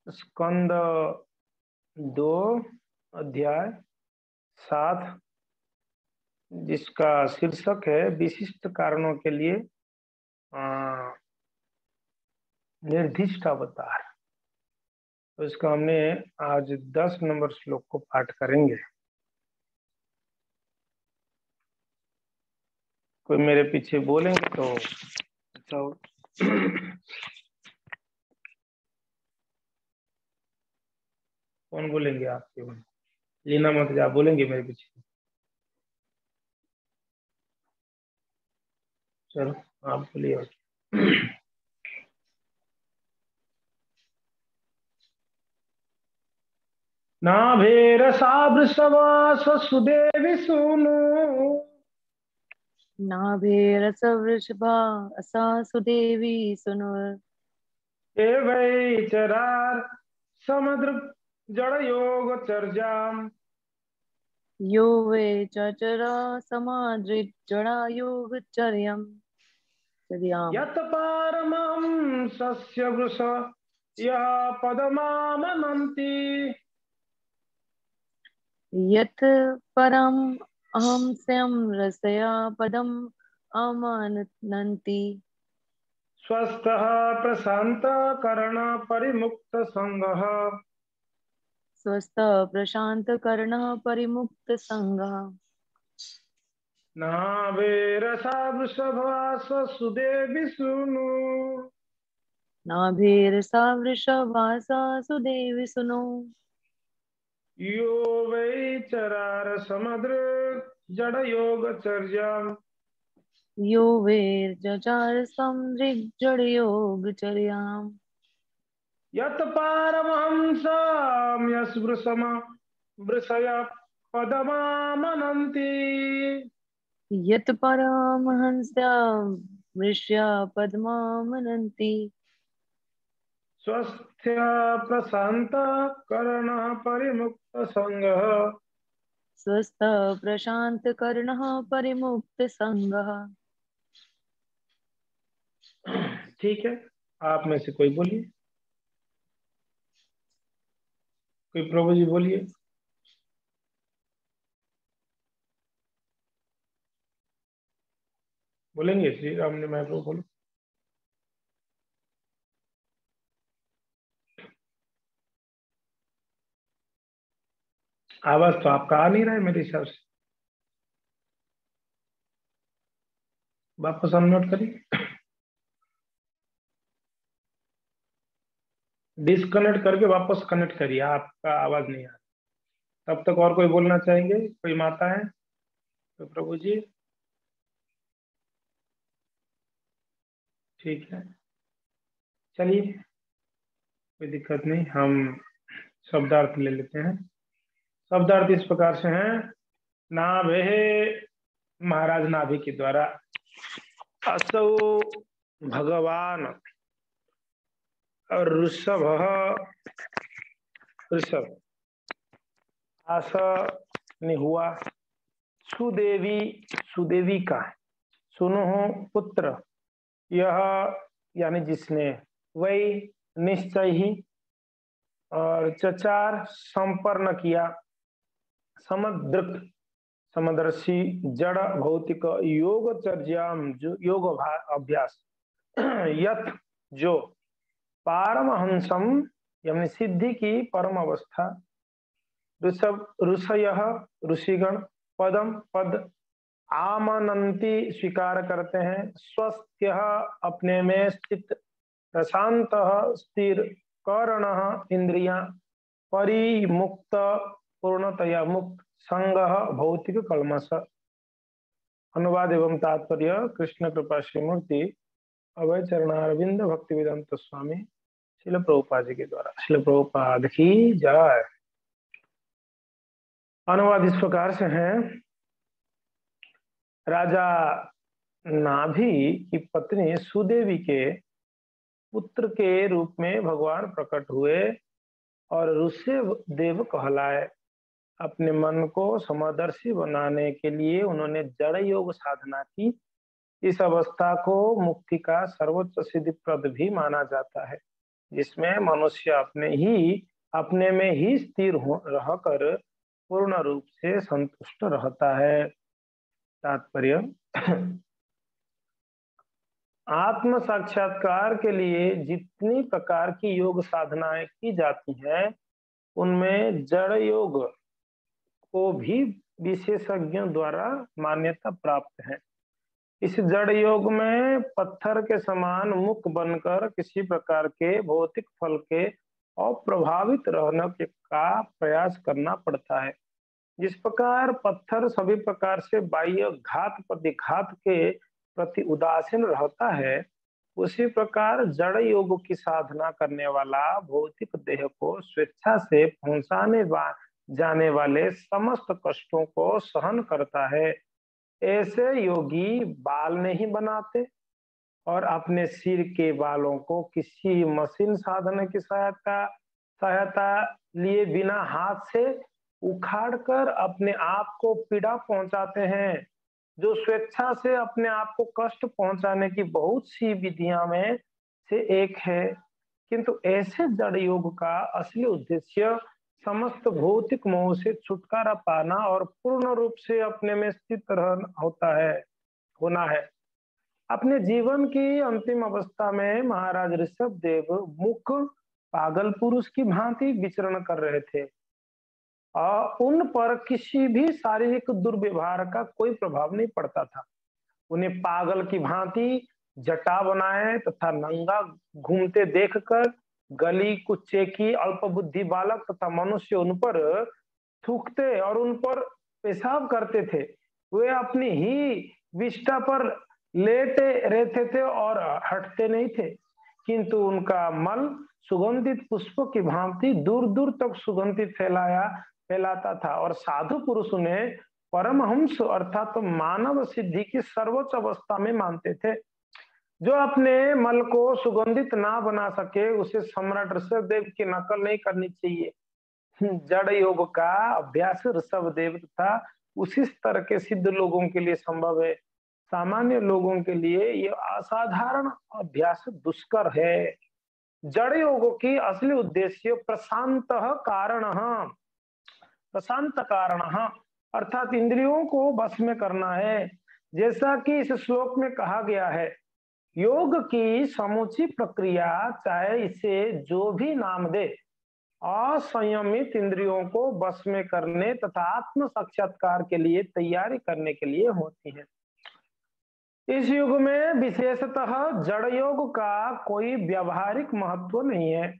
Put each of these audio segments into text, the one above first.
स्कंद 2 अध्याय 7, जिसका शीर्षक है विशिष्ट कारणों के लिए निर्दिष्ट अवतार। तो इसका हमने आज 10 नंबर श्लोक को पाठ करेंगे। कोई मेरे पीछे बोलेंगे तो अच्छा हो। कौन बोलेंगे? आपके लीना मत जा, बोलेंगे मेरे पीछे। चलो आप बोलिए। नाभेरसा वृषभा स्वसुदेवी सूनु नाभेरसवृषभा असा सुदेवी सुनुर हे वै चरार समुद्र जड़ योग चर्जाम यो वे चचरा समादृत जड़ा योगचर्यम् चर्याम् यत पारमं सस्य वृष यः पदमामनन्ति यत् परम् अहं स्वयं रसया पदम् आमानन्ति स्वस्थः प्रशांत कर्ण परिमुक्त संगः स्वस्थ प्रशांत कर्णः परिमुक्त संगः नाभेरसा वृषभा स्वसुदेवी सूनु नाभेरसा वृषभासा सुदेवी सुनो यो वै चरार समुद्र जड़ योग चर्याम यो वेर्जचार समृग्जडयोगचर्याम् यत पारमहंसं यस्वृषम वृषय पदमामनन्ति यत् परमहंस्या वृष्या पद्मामनन्ति स्वस्थ प्रशांत कर्ण परिमुक्त संगः। स्वस्थ प्रशांत कर्णः परिमुक्त संगः। ठीक है, आप में से कोई बोलिए, कोई प्रभु जी बोलिए। बोलेंगे श्री राम ने मैं प्रभु बोलो। आवाज तो आपका आ नहीं रहा है मेरे हिसाब से, वापस अनम्यूट करिए, डिस्कनेक्ट करके वापस कनेक्ट करिए, आपका आवाज नहीं आ रहा। तब तक और कोई बोलना चाहेंगे? कोई माता है? तो प्रभु जी ठीक है, चलिए कोई दिक्कत नहीं, हम शब्दार्थ ले लेते हैं। शब्दार्थ इस प्रकार से हैं। नाभे, महाराज नाभि के द्वारा, असौ भगवान और ऋषभ, ऋषभ आस ने हुआ, सुदेवी, सुदेवी का सुनो पुत्र, यह यानी जिसने, वही निश्चय ही, और चचार संपन्न किया, समदृक समदर्शी जड़ भौतिक योगचर्याम जो योग अभ्यास, यथ जो, पारमहंसम यानी सिद्धि की परम अवस्था, ऋषभ ऋषय ऋषिगण, पदम पद, आमनंती स्वीकार करते हैं, स्वस्थ अपने में स्थित, प्रशांत स्थिर, कर्ण इंद्रियां, परिमुक्त पूर्णतया मुक्त, संग भौतिक कलमश। अनुवाद एवं तात्पर्य कृष्ण कृपा श्रीमूर्ति अभय चरणारविंद भक्ति वेदांत स्वामी शिल प्रभुपाद जी के द्वारा। शिल प्रभुपाद की जय। अनुवाद इस प्रकार से है। राजा नाभि की पत्नी सुदेवी के पुत्र के रूप में भगवान प्रकट हुए और ऋषभ देव कहलाए। अपने मन को समदर्शी बनाने के लिए उन्होंने जड़ योग साधना की। इस अवस्था को मुक्ति का सर्वोच्च सिद्धि प्रद भी माना जाता है। जिसमें मनुष्य अपने में ही स्थिर रहकर पूर्ण रूप से संतुष्ट रहता है। तात्पर्य, आत्म साक्षात्कार के लिए जितनी प्रकार की योग साधनाएं की जाती हैं, उनमें जड़ योग को भी विशेषज्ञों द्वारा मान्यता प्राप्त है। इस जड़ योग में पत्थर के समान मुख बनकर किसी प्रकार के भौतिक फल के अप्रभावित रहने का प्रयास करना पड़ता है। जिस प्रकार पत्थर सभी प्रकार से बाह्य घात प्रतिघात के प्रति उदासीन रहता है, उसी प्रकार जड़ योग की साधना करने वाला भौतिक देह को स्वेच्छा से पहुंचाने जाने वाले समस्त कष्टों को सहन करता है। ऐसे योगी बाल नहीं बनाते और अपने सिर के बालों को किसी मशीन साधन की सहायता लिए बिना हाथ से उखाड़कर अपने आप को पीड़ा पहुंचाते हैं। जो स्वेच्छा से अपने आप को कष्ट पहुंचाने की बहुत सी विधियां में से एक है, किंतु ऐसे जड़ योग का असली उद्देश्य समस्त भौतिक मोह से छुटकारा पाना और पूर्ण रूप से अपने में स्थित होना है। अपने जीवन की अंतिम अवस्था में महाराज ऋषभ देव मुख पागल पुरुष की भांति विचरण कर रहे थे और उन पर किसी भी शारीरिक दुर्व्यवहार का कोई प्रभाव नहीं पड़ता था। उन्हें पागल की भांति जटा बनाए तथा नंगा घूमते देखकर गली कुच्चे की अल्पबुद्धि बालक तथा मनुष्य उन पर थूकते और उन पर पेशाब करते थे। वे अपनी ही विष्ठा पर लेटे रहते थे और हटते नहीं थे, किंतु उनका मल सुगंधित पुष्पों की भांति दूर दूर तक सुगंधित फैलाता था और साधु पुरुष उन्हें परमहंस अर्थात तो मानव सिद्धि की सर्वोच्च अवस्था में मानते थे। जो अपने मल को सुगंधित ना बना सके, उसे सम्राट ऋषभ देव की नकल नहीं करनी चाहिए। जड़ योग का अभ्यास ऋषभ देव तथा उसी स्तर के सिद्ध लोगों के लिए संभव है। सामान्य लोगों के लिए यह असाधारण अभ्यास दुष्कर है। जड़ योग की असली उद्देश्य प्रशांत कारण अर्थात इंद्रियों को बस में करना है। जैसा कि इस श्लोक में कहा गया है, योग की समूची प्रक्रिया, चाहे इसे जो भी नाम दे, असंयमित इंद्रियों को बस में करने तथा आत्म साक्षात्कार के लिए तैयारी करने के लिए होती है। इस युग में विशेषतः जड़ योग का कोई व्यावहारिक महत्व नहीं है।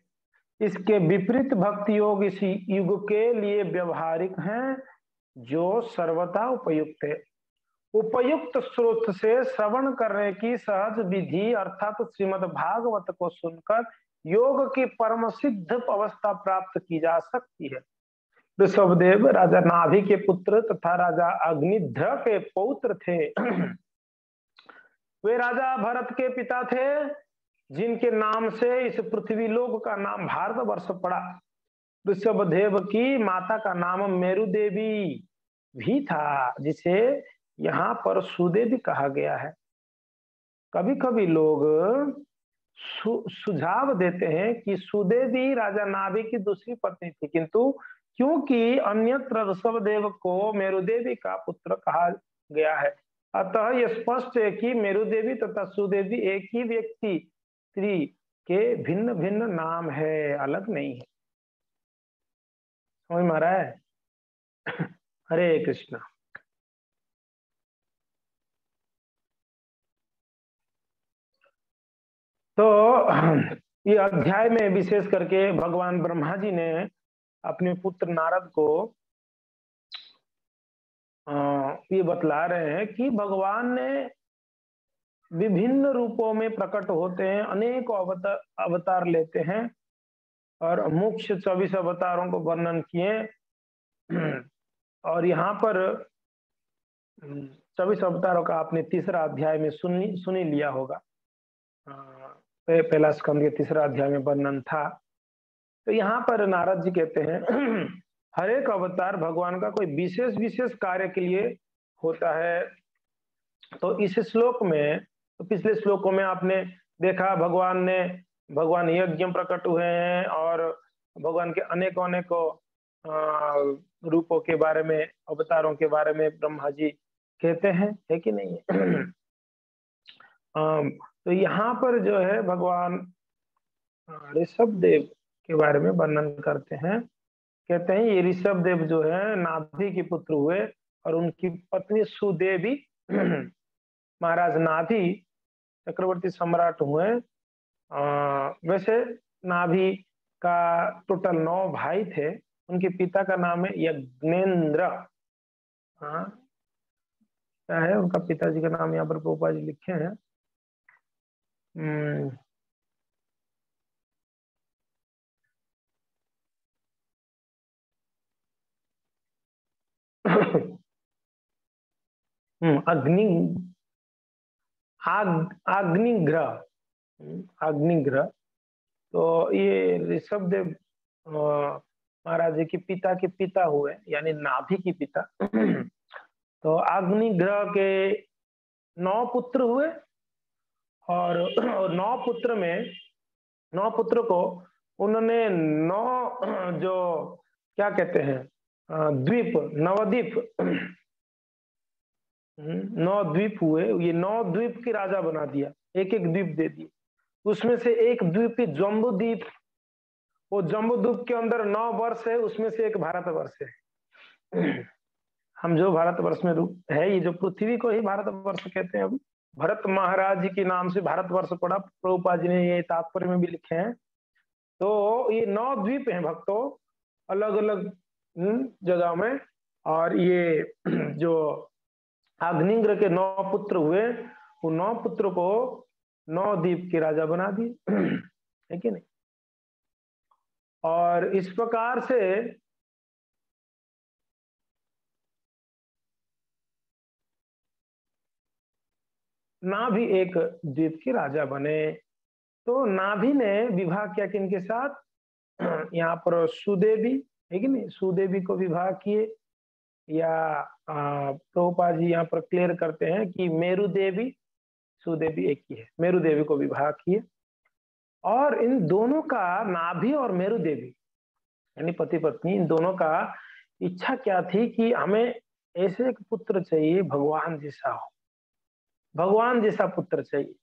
इसके विपरीत भक्ति योग इस युग के लिए व्यवहारिक हैं, जो सर्वथा उपयुक्त है। उपयुक्त स्रोत से श्रवण करने की सहज विधि अर्थात श्रीमद् भागवत को सुनकर योग की परम सिद्ध अवस्था प्राप्त की जा सकती है। ऋषभदेव राजा नाभि के पुत्र तथा राजा अग्निध्र के पौत्र थे। वे राजा भरत के पिता थे, जिनके नाम से इस पृथ्वी लोक का नाम भारतवर्ष पड़ा। ऋषभदेव की माता का नाम मेरु देवी भी था, जिसे यहाँ पर सुदेवी कहा गया है। कभी कभी लोग सुझाव देते हैं कि सुदेवी राजा नाभि की दूसरी पत्नी थी, किंतु क्योंकि अन्यत्र ऋषभदेव को मेरुदेवी का पुत्र कहा गया है, अतः यह स्पष्ट है कि मेरुदेवी तथा सुदेवी एक ही व्यक्ति स्त्री के भिन्न भिन्न नाम है, अलग नहीं है। समझ में आ रहा है? हरे कृष्णा। तो ये अध्याय में विशेष करके भगवान ब्रह्मा जी ने अपने पुत्र नारद को ये बतला रहे हैं कि भगवान ने विभिन्न रूपों में प्रकट होते हैं, अनेक अवतार लेते हैं और मुख्य 24 अवतारों को वर्णन किए। और यहाँ पर 24 अवतारों का आपने तीसरा अध्याय में सुनी लिया होगा। पहला स्कंद के तीसरा अध्याय में वर्णन था। तो यहाँ पर नारद जी कहते हैं हर एक अवतार भगवान का कोई विशेष कार्य के लिए होता है। तो इस श्लोक में, तो पिछले श्लोकों में आपने देखा भगवान ने भगवान यज्ञ प्रकट हुए हैं और भगवान के अनेकों अनेकों रूपों के बारे में, अवतारों के बारे में ब्रह्मा जी कहते हैं, है कि नहीं है? तो यहाँ पर जो है भगवान ऋषभ देव के बारे में वर्णन करते हैं। कहते हैं ये ऋषभ देव जो है नाभि के पुत्र हुए और उनकी पत्नी सुदेवी महाराज नाभि चक्रवर्ती सम्राट हुए। वैसे नाभि का टोटल 9 भाई थे। उनके पिता का नाम है यज्ञेंद्र। हाँ, क्या है उनका पिताजी का नाम, यहाँ पर पोपा जी लिखे हैं। अग्नि अग्निग्रह, अग्निग्रह। तो ये ऋषभ देव महाराज जी के पिता हुए, यानी नाभि के पिता। तो अग्निग्रह के 9 पुत्र हुए और 9 पुत्र में 9 पुत्र को उन्होंने 9 जो क्या कहते हैं द्वीप, नवद्वीप, 9 द्वीप हुए। ये 9 द्वीप के राजा बना दिया, एक एक द्वीप दे दिए। उसमें से एक द्वीप जम्बू द्वीप, वो जम्बू द्वीप के अंदर 9 वर्ष है, उसमें से एक भारतवर्ष है। हम जो भारतवर्ष में है, ये जो पृथ्वी को ही भारतवर्ष कहते हैं। अभी भरत महाराज जी के नाम से भारतवर्ष पड़ा, प्रभुपाद जी ने ये तात्पर्य में भी लिखे हैं। तो ये 9 द्वीप हैं भक्तों, अलग अलग जगह में। और ये जो अग्निग्रह के 9 पुत्र हुए, वो 9 पुत्र को 9 द्वीप के राजा बना दिए, है कि नहीं? और इस प्रकार से नाभि एक द्वीप के राजा बने। तो नाभि ने विवाह किया किनके साथ? यहाँ पर सुदेवी, है कि नहीं? सुदेवी को विवाह किए, या प्रभुपाद जी यहाँ पर क्लियर करते हैं कि मेरु देवी, सुदेवी एक ही है, मेरु देवी को विवाह किए। और इन दोनों का, नाभि और मेरु देवी यानी पति पत्नी, इन दोनों का इच्छा क्या थी कि हमें ऐसे एक पुत्र चाहिए भगवान जैसा हो, भगवान जैसा पुत्र चाहिए।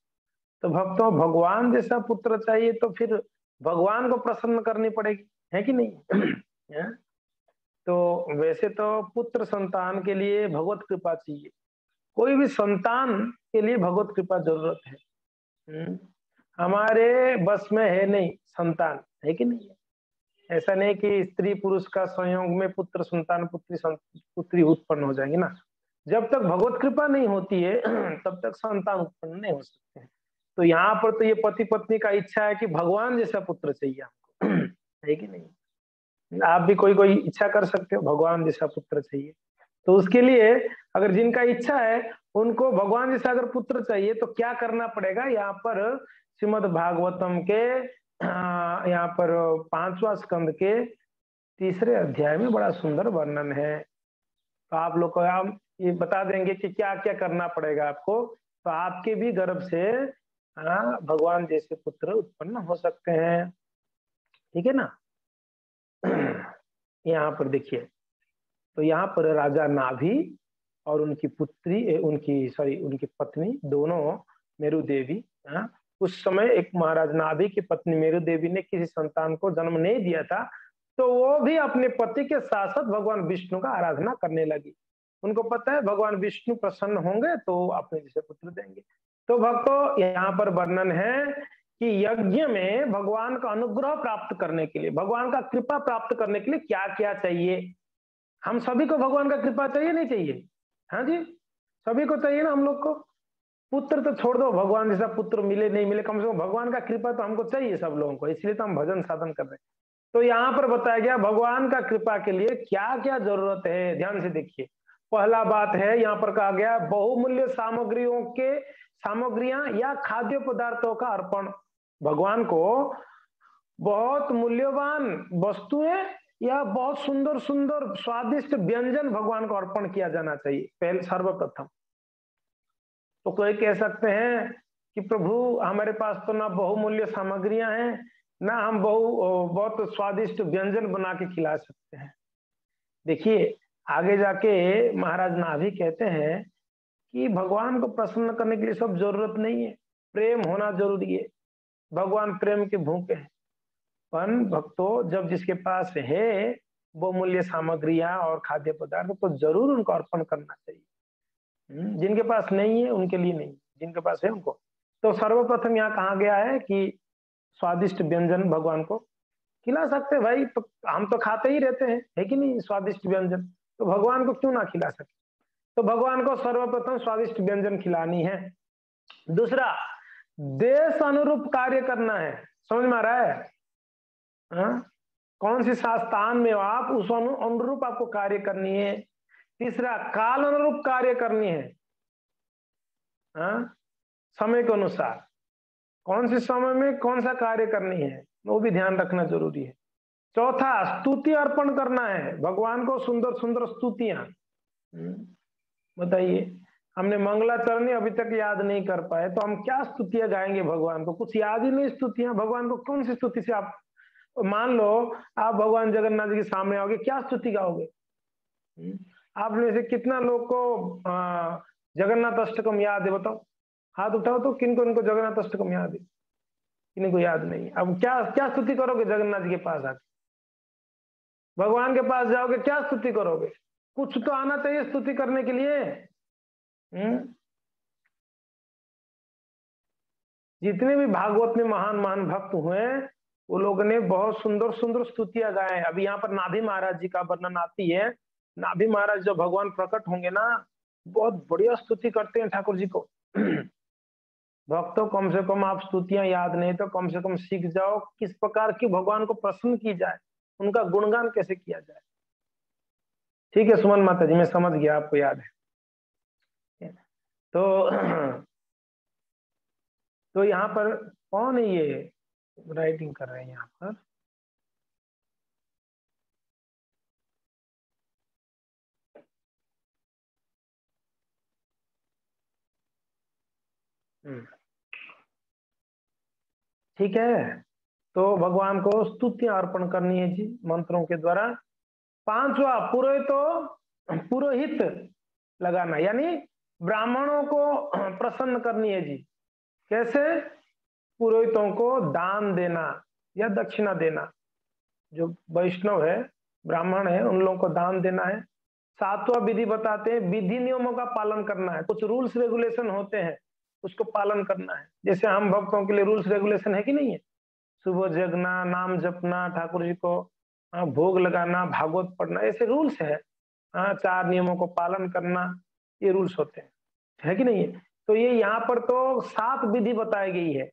तो भक्तों, भगवान जैसा पुत्र चाहिए तो फिर भगवान को प्रसन्न करनी पड़ेगी, है कि नहीं? तो वैसे तो पुत्र संतान के लिए भगवत कृपा चाहिए, कोई भी संतान के लिए भगवत कृपा जरूरत है। हमारे बस में है नहीं संतान, है कि नहीं? ऐसा नहीं कि स्त्री पुरुष का संयोग में पुत्र संतान, पुत्री उत्पन्न हो जाएंगे ना। जब तक भगवत कृपा नहीं होती है तब तक संतान उत्पन्न नहीं हो सकते हैं। तो यहाँ पर तो ये पति पत्नी का इच्छा है कि भगवान जैसा पुत्र चाहिए हमको, है कि नहीं? आप भी कोई कोई इच्छा कर सकते हो, भगवान जैसा पुत्र चाहिए। तो उसके लिए अगर जिनका इच्छा है उनको भगवान जैसा अगर पुत्र चाहिए तो क्या करना पड़ेगा? यहाँ पर श्रीमद् भागवतम के यहाँ पर 5वां स्कंद के 3रे अध्याय में बड़ा सुंदर वर्णन है। तो आप लोग को हम ये बता देंगे कि क्या क्या करना पड़ेगा आपको, तो आपके भी गर्भ से भगवान जैसे पुत्र उत्पन्न हो सकते हैं, ठीक है ना? यहाँ पर देखिए, तो यहाँ पर राजा नाभि और उनकी पुत्री, उनकी पत्नी दोनों मेरु देवी, उस समय एक महाराज नाभि की पत्नी मेरु देवी ने किसी संतान को जन्म नहीं दिया था, तो वो भी अपने पति के साथ साथ भगवान विष्णु का आराधना करने लगी। उनको पता है भगवान विष्णु प्रसन्न होंगे तो अपने जैसे पुत्र देंगे। तो भक्तों, यहाँ पर वर्णन है कि यज्ञ में भगवान का अनुग्रह प्राप्त करने के लिए, भगवान का कृपा प्राप्त करने के लिए क्या क्या चाहिए? हम सभी को भगवान का कृपा चाहिए, नहीं चाहिए? हाँ जी, सभी को चाहिए ना। हम लोग को पुत्र तो छोड़ दो, भगवान जैसा पुत्र मिले नहीं मिले, कम से कम भगवान का कृपा तो हमको चाहिए सब लोगों को, इसलिए तो हम भजन साधन कर रहे हैं। तो यहाँ पर बताया गया भगवान का कृपा के लिए क्या क्या जरूरत है, ध्यान से देखिए। पहला बात है, यहाँ पर कहा गया बहुमूल्य सामग्रियां या खाद्य पदार्थों का अर्पण। भगवान को बहुत मूल्यवान वस्तुएं या बहुत सुंदर सुंदर स्वादिष्ट व्यंजन भगवान को अर्पण किया जाना चाहिए पहले सर्वप्रथम। तो कोई कह सकते हैं कि प्रभु हमारे पास तो ना बहुमूल्य सामग्रियां हैं, ना हम बहुत स्वादिष्ट व्यंजन बना के खिला सकते हैं। देखिए आगे जाके महाराज नाभी कहते हैं कि भगवान को प्रसन्न करने के लिए सब जरूरत नहीं है, प्रेम होना जरूरी है। भगवान प्रेम के भूखे हैं। पर भक्तों जब जिसके पास है वो मूल्य सामग्रियां और खाद्य पदार्थ तो जरूर उनको अर्पण करना चाहिए। जिनके पास नहीं है उनके लिए नहीं, जिनके पास है उनको। तो सर्वप्रथम यहाँ कहा गया है कि स्वादिष्ट व्यंजन भगवान को खिला सकते भाई, तो हम तो खाते ही रहते हैं, है कि नहीं, स्वादिष्ट व्यंजन, तो भगवान को क्यों ना खिला सकते। तो भगवान को सर्वप्रथम स्वादिष्ट व्यंजन खिलानी है। दूसरा, देश अनुरूप कार्य करना है। समझ में आ रहा है? कौन सी स्थान में हो आप, उस अनुरूप आपको कार्य करनी है। तीसरा, काल अनुरूप कार्य करनी है, समय के अनुसार कौन से समय में कौन सा कार्य करनी है वो भी ध्यान रखना जरूरी है। चौथा, स्तुति अर्पण करना है भगवान को, सुंदर सुंदर स्तुतियां। बताइए, हमने मंगलाचरणी अभी तक याद नहीं कर पाए तो हम क्या स्तुतियां गाएंगे भगवान को? कुछ याद ही नहीं स्तुतियां। भगवान को कौन सी स्तुति से आप, मान लो आप भगवान जगन्नाथ जी के सामने आओगे, क्या स्तुति गाओगे? आप में से कितना लोग को जगन्नाथ अष्टकम याद है? बताओ, हाथ उठाओ तो किनको इनको जगन्नाथ अष्टकम याद है? किनको याद नहीं। अब क्या क्या स्तुति करोगे जगन्नाथ जी के पास आके? भगवान के पास जाओगे क्या स्तुति करोगे? कुछ तो आना चाहिए स्तुति करने के लिए। जितने भी भागवत में महान महान भक्त हुए वो लोगों ने बहुत सुंदर सुंदर स्तुतियां गाए। अभी यहाँ पर नाभी महाराज जी का वर्णन आती है। नाभी महाराज जब भगवान प्रकट होंगे ना, बहुत बढ़िया स्तुति करते हैं ठाकुर जी को। भक्तों कम से कम आप स्तुतियां याद नहीं तो कम से कम सीख जाओ किस प्रकार की भगवान को प्रसन्न की जाए, उनका गुणगान कैसे किया जाए। ठीक है सुमन माता जी, मैं समझ गया, आपको याद है। तो यहाँ पर कौन है ये राइटिंग कर रहे हैं यहाँ पर? ठीक है, तो भगवान को स्तुतियां अर्पण करनी है जी मंत्रों के द्वारा। पांचवा, पुरोहित लगाना, यानी ब्राह्मणों को प्रसन्न करनी है जी। कैसे? पुरोहितों को दान देना या दक्षिणा देना। जो वैष्णव है, ब्राह्मण है, उन लोगों को दान देना है। सातवां विधि बताते हैं, विधि नियमों का पालन करना है। कुछ रूल्स रेगुलेशन होते हैं, उसको पालन करना है। जैसे हम भक्तों के लिए रूल्स रेगुलेशन है कि नहीं है? सुबह जगना, नाम जपना, ठाकुर जी को भोग लगाना, भागवत पढ़ना, ऐसे रूल्स है। 4 नियमों को पालन करना, ये रूल्स होते हैं, है कि नहीं है? तो ये यहाँ पर तो 7 विधि बताई गई है।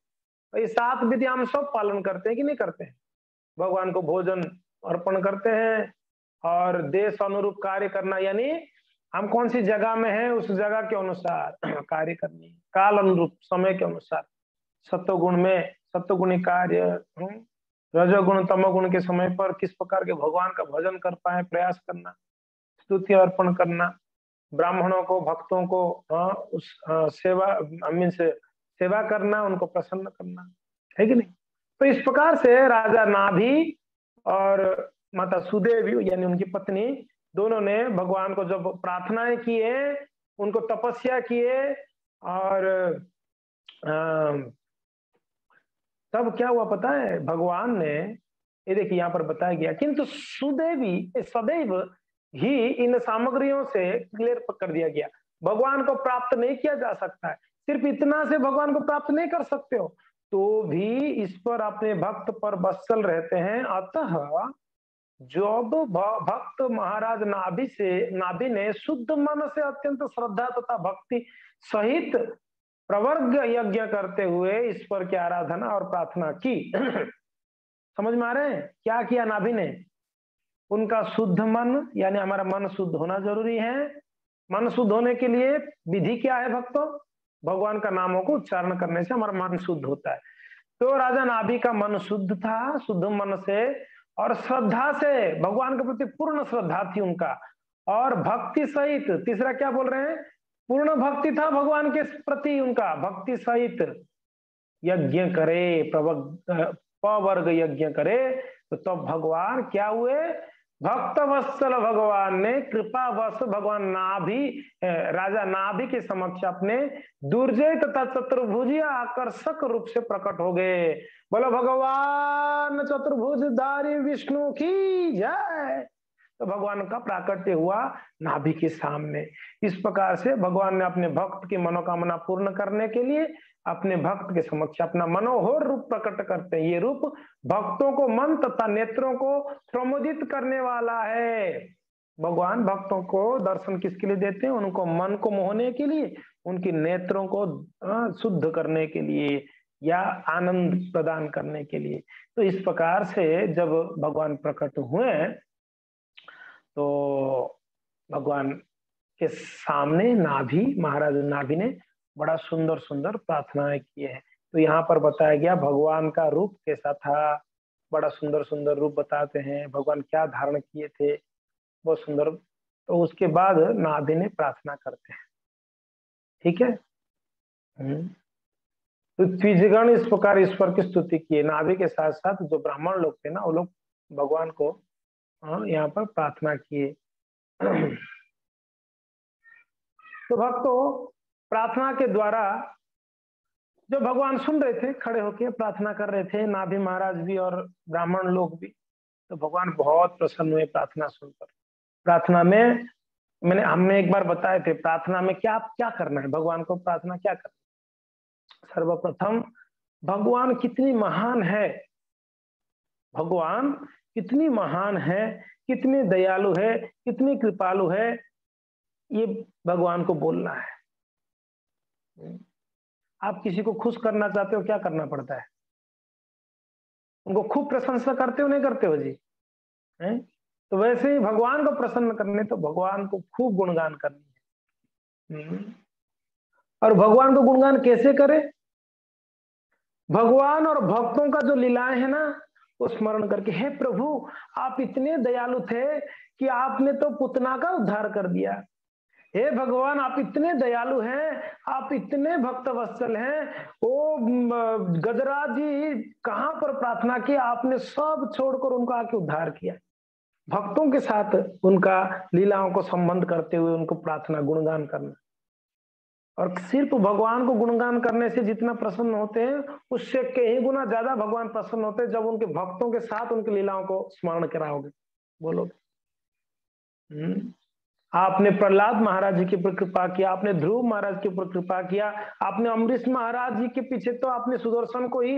तो ये 7 विधि हम सब पालन करते हैं कि नहीं करते हैं? भगवान को भोजन अर्पण करते हैं और देश अनुरूप कार्य करना, यानी हम कौन सी जगह में हैं उस जगह के अनुसार कार्य करनी है। काल अनुरूप, समय के अनुसार, सत्वगुण में सत्वगुणी कार्य, रजोगुण तमोगुण के समय पर किस प्रकार के भगवान का भजन कर पाए प्रयास करना, स्तुति अर्पण करना, ब्राह्मणों को भक्तों को उस सेवा मीन्स सेवा करना, उनको प्रसन्न करना, है कि नहीं? तो इस प्रकार से राजा नाभि और माता सुदेवी यानी उनकी पत्नी, दोनों ने भगवान को जब प्रार्थनाएं किए, उनको तपस्या किए, और तब क्या हुआ पता है? भगवान ने, ये देखिए यहाँ पर बताया गया, किंतु सुदेवी सदैव ही इन सामग्रियों से क्लियर कर दिया गया, भगवान को प्राप्त नहीं किया जा सकता है। सिर्फ इतना से भगवान को प्राप्त नहीं कर सकते हो, तो भी इस पर अपने भक्त पर वत्सल रहते हैं। अतः जब भक्त महाराज नाभि ने शुद्ध मन से अत्यंत श्रद्धा तथा भक्ति सहित प्रवर्ग यज्ञ करते हुए ईश्वर की आराधना और प्रार्थना की। समझ में आ रहे हैं क्या किया नाभि ने? उनका शुद्ध मन, यानी हमारा मन शुद्ध होना जरूरी है। मन शुद्ध होने के लिए विधि क्या है भक्तों? भगवान का नामों को उच्चारण करने से हमारा मन शुद्ध होता है। तो राजा नाभि का मन शुद्ध था, शुद्ध मन से और श्रद्धा से, भगवान के प्रति पूर्ण श्रद्धा थी उनका, और भक्ति सहित, तीसरा क्या बोल रहे हैं? पूर्ण भक्ति था भगवान के प्रति उनका, भक्ति सहित यज्ञ करे, पवर्ग यज्ञ करे, तो तब भगवान क्या हुए, भक्त वत्सल भगवान ने कृपावश भगवान नाभि, राजा नाभि के समक्ष अपने दुर्जय तथा चतुर्भुज आकर्षक रूप से प्रकट हो गए। बोलो भगवान चतुर्भुजधारी विष्णु की जय। तो भगवान का प्राकट्य हुआ नाभि के सामने। इस प्रकार से भगवान ने अपने भक्त की मनोकामना पूर्ण करने के लिए अपने भक्त के समक्ष अपना मनोहर रूप प्रकट करते हैं। ये रूप भक्तों को मन तथा नेत्रों को प्रमोदित करने वाला है। भगवान भक्तों को दर्शन किसके लिए देते हैं, उनको मन को मोहने के लिए, उनकी नेत्रों को शुद्ध करने के लिए या आनंद प्रदान करने के लिए। तो इस प्रकार से जब भगवान प्रकट हुए तो भगवान के सामने नाभि, महाराज नाभि ने बड़ा सुंदर सुंदर प्रार्थनाएं की है। तो यहाँ पर बताया गया भगवान का रूप कैसा था, बड़ा सुंदर सुंदर रूप बताते हैं, भगवान क्या धारण किए थे, बहुत सुंदर। तो उसके बाद नाभि ने प्रार्थना करते हैं, ठीक है। तो द्विजगण इस प्रकार ईश्वर की स्तुति किए। नाभि के साथ साथ जो ब्राह्मण लोग थे ना, वो लोग भगवान को यहाँ पर प्रार्थना किए। तो भक्तों, प्रार्थना के द्वारा जो भगवान सुन रहे थे, खड़े होकर प्रार्थना कर रहे थे, नाभि महाराज भी और ब्राह्मण लोग भी, तो भगवान बहुत प्रसन्न हुए प्रार्थना सुनकर। प्रार्थना में हमने एक बार बताए थे, प्रार्थना में क्या करना है, भगवान को प्रार्थना क्या करना है। सर्वप्रथम भगवान कितनी महान है, भगवान कितनी महान है, कितनी दयालु है, कितनी कृपालु है, ये भगवान को बोलना है। आप किसी को खुश करना चाहते हो, क्या करना पड़ता है, उनको खूब प्रशंसा करते हो, नहीं करते हो जी, हैं? तो वैसे ही भगवान को प्रसन्न करने तो भगवान को खूब गुणगान करनी है। और भगवान को गुणगान कैसे करें, भगवान और भक्तों का जो लीलाएं है ना, वो स्मरण करके, हे प्रभु आप इतने दयालु थे कि आपने तो पुतना का उद्धार कर दिया, हे भगवान आप इतने दयालु हैं, आप इतने भक्त वत्सल हैं, वो गजराज जी कहां पर प्रार्थना की, आपने सब छोड़कर उनका आके उद्धार किया। भक्तों के साथ उनका लीलाओं को संबंध करते हुए उनको प्रार्थना गुणगान करना। और सिर्फ भगवान को गुणगान करने से जितना प्रसन्न होते हैं, उससे कई गुना ज्यादा भगवान प्रसन्न होते हैं जब उनके भक्तों के साथ उनकी लीलाओं को स्मरण कराओगे, बोलोगे। आपने प्रहलाद महाराज जी के ऊपर कृपा किया, आपने ध्रुव महाराज के ऊपर कृपा किया, आपने अम्बरीश महाराज जी के पीछे तो आपने सुदर्शन को ही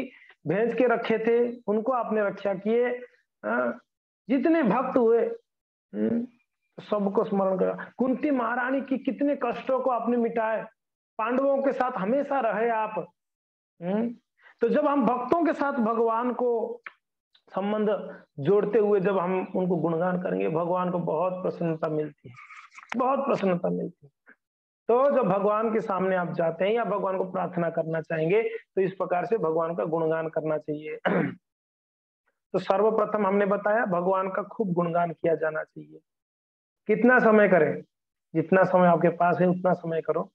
भेज के रखे थे, उनको आपने रक्षा किए। जितने भक्त हुए सबको स्मरण करा। कुंती महारानी की कितने कष्टों को आपने मिटाए, पांडवों के साथ हमेशा रहे आप। तो जब हम भक्तों के साथ भगवान को संबंध जोड़ते हुए जब हम उनको गुणगान करेंगे, भगवान को बहुत प्रसन्नता मिलती है, बहुत प्रसन्नता मिलती है। तो जब भगवान के सामने आप जाते हैं या भगवान को प्रार्थना करना चाहेंगे, तो इस प्रकार से भगवान का गुणगान करना चाहिए। तो सर्वप्रथम हमने बताया भगवान का खूब गुणगान किया जाना चाहिए। कितना समय करें, जितना समय आपके पास है उतना समय करो।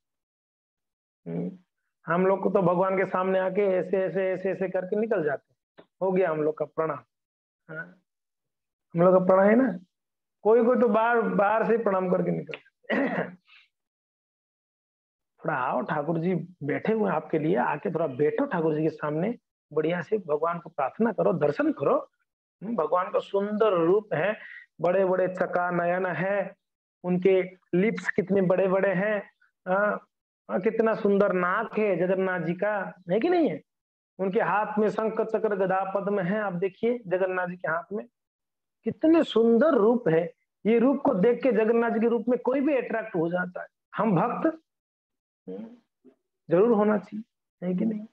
हम लोग को तो भगवान के सामने आके ऐसे ऐसे ऐसे ऐसे करके निकल जाते, हो गया हम लोग का प्रणाम। हम लोग का प्रणाम है ना, कोई कोई तो बाहर से प्रणाम करके निकल थोड़ा आओ, ठाकुर जी बैठे हुए आपके लिए, आके थोड़ा बैठो ठाकुर जी के सामने, बढ़िया से भगवान को प्रार्थना करो, दर्शन करो। भगवान का सुंदर रूप है, बड़े बड़े चका नयन है, उनके लिप्स कितने बड़े बड़े हैं, कितना सुंदर नाक है जगन्नाथ जी का, है कि नहीं है। उनके हाथ में शंख चक्र गदा पद्म है, आप देखिए जगन्नाथ जी के हाथ में कितने सुंदर रूप है। ये रूप को देख के जगन्नाथ जी के रूप में कोई भी अट्रैक्ट हो जाता है। हम भक्त जरूर होना चाहिए, है कि नहीं।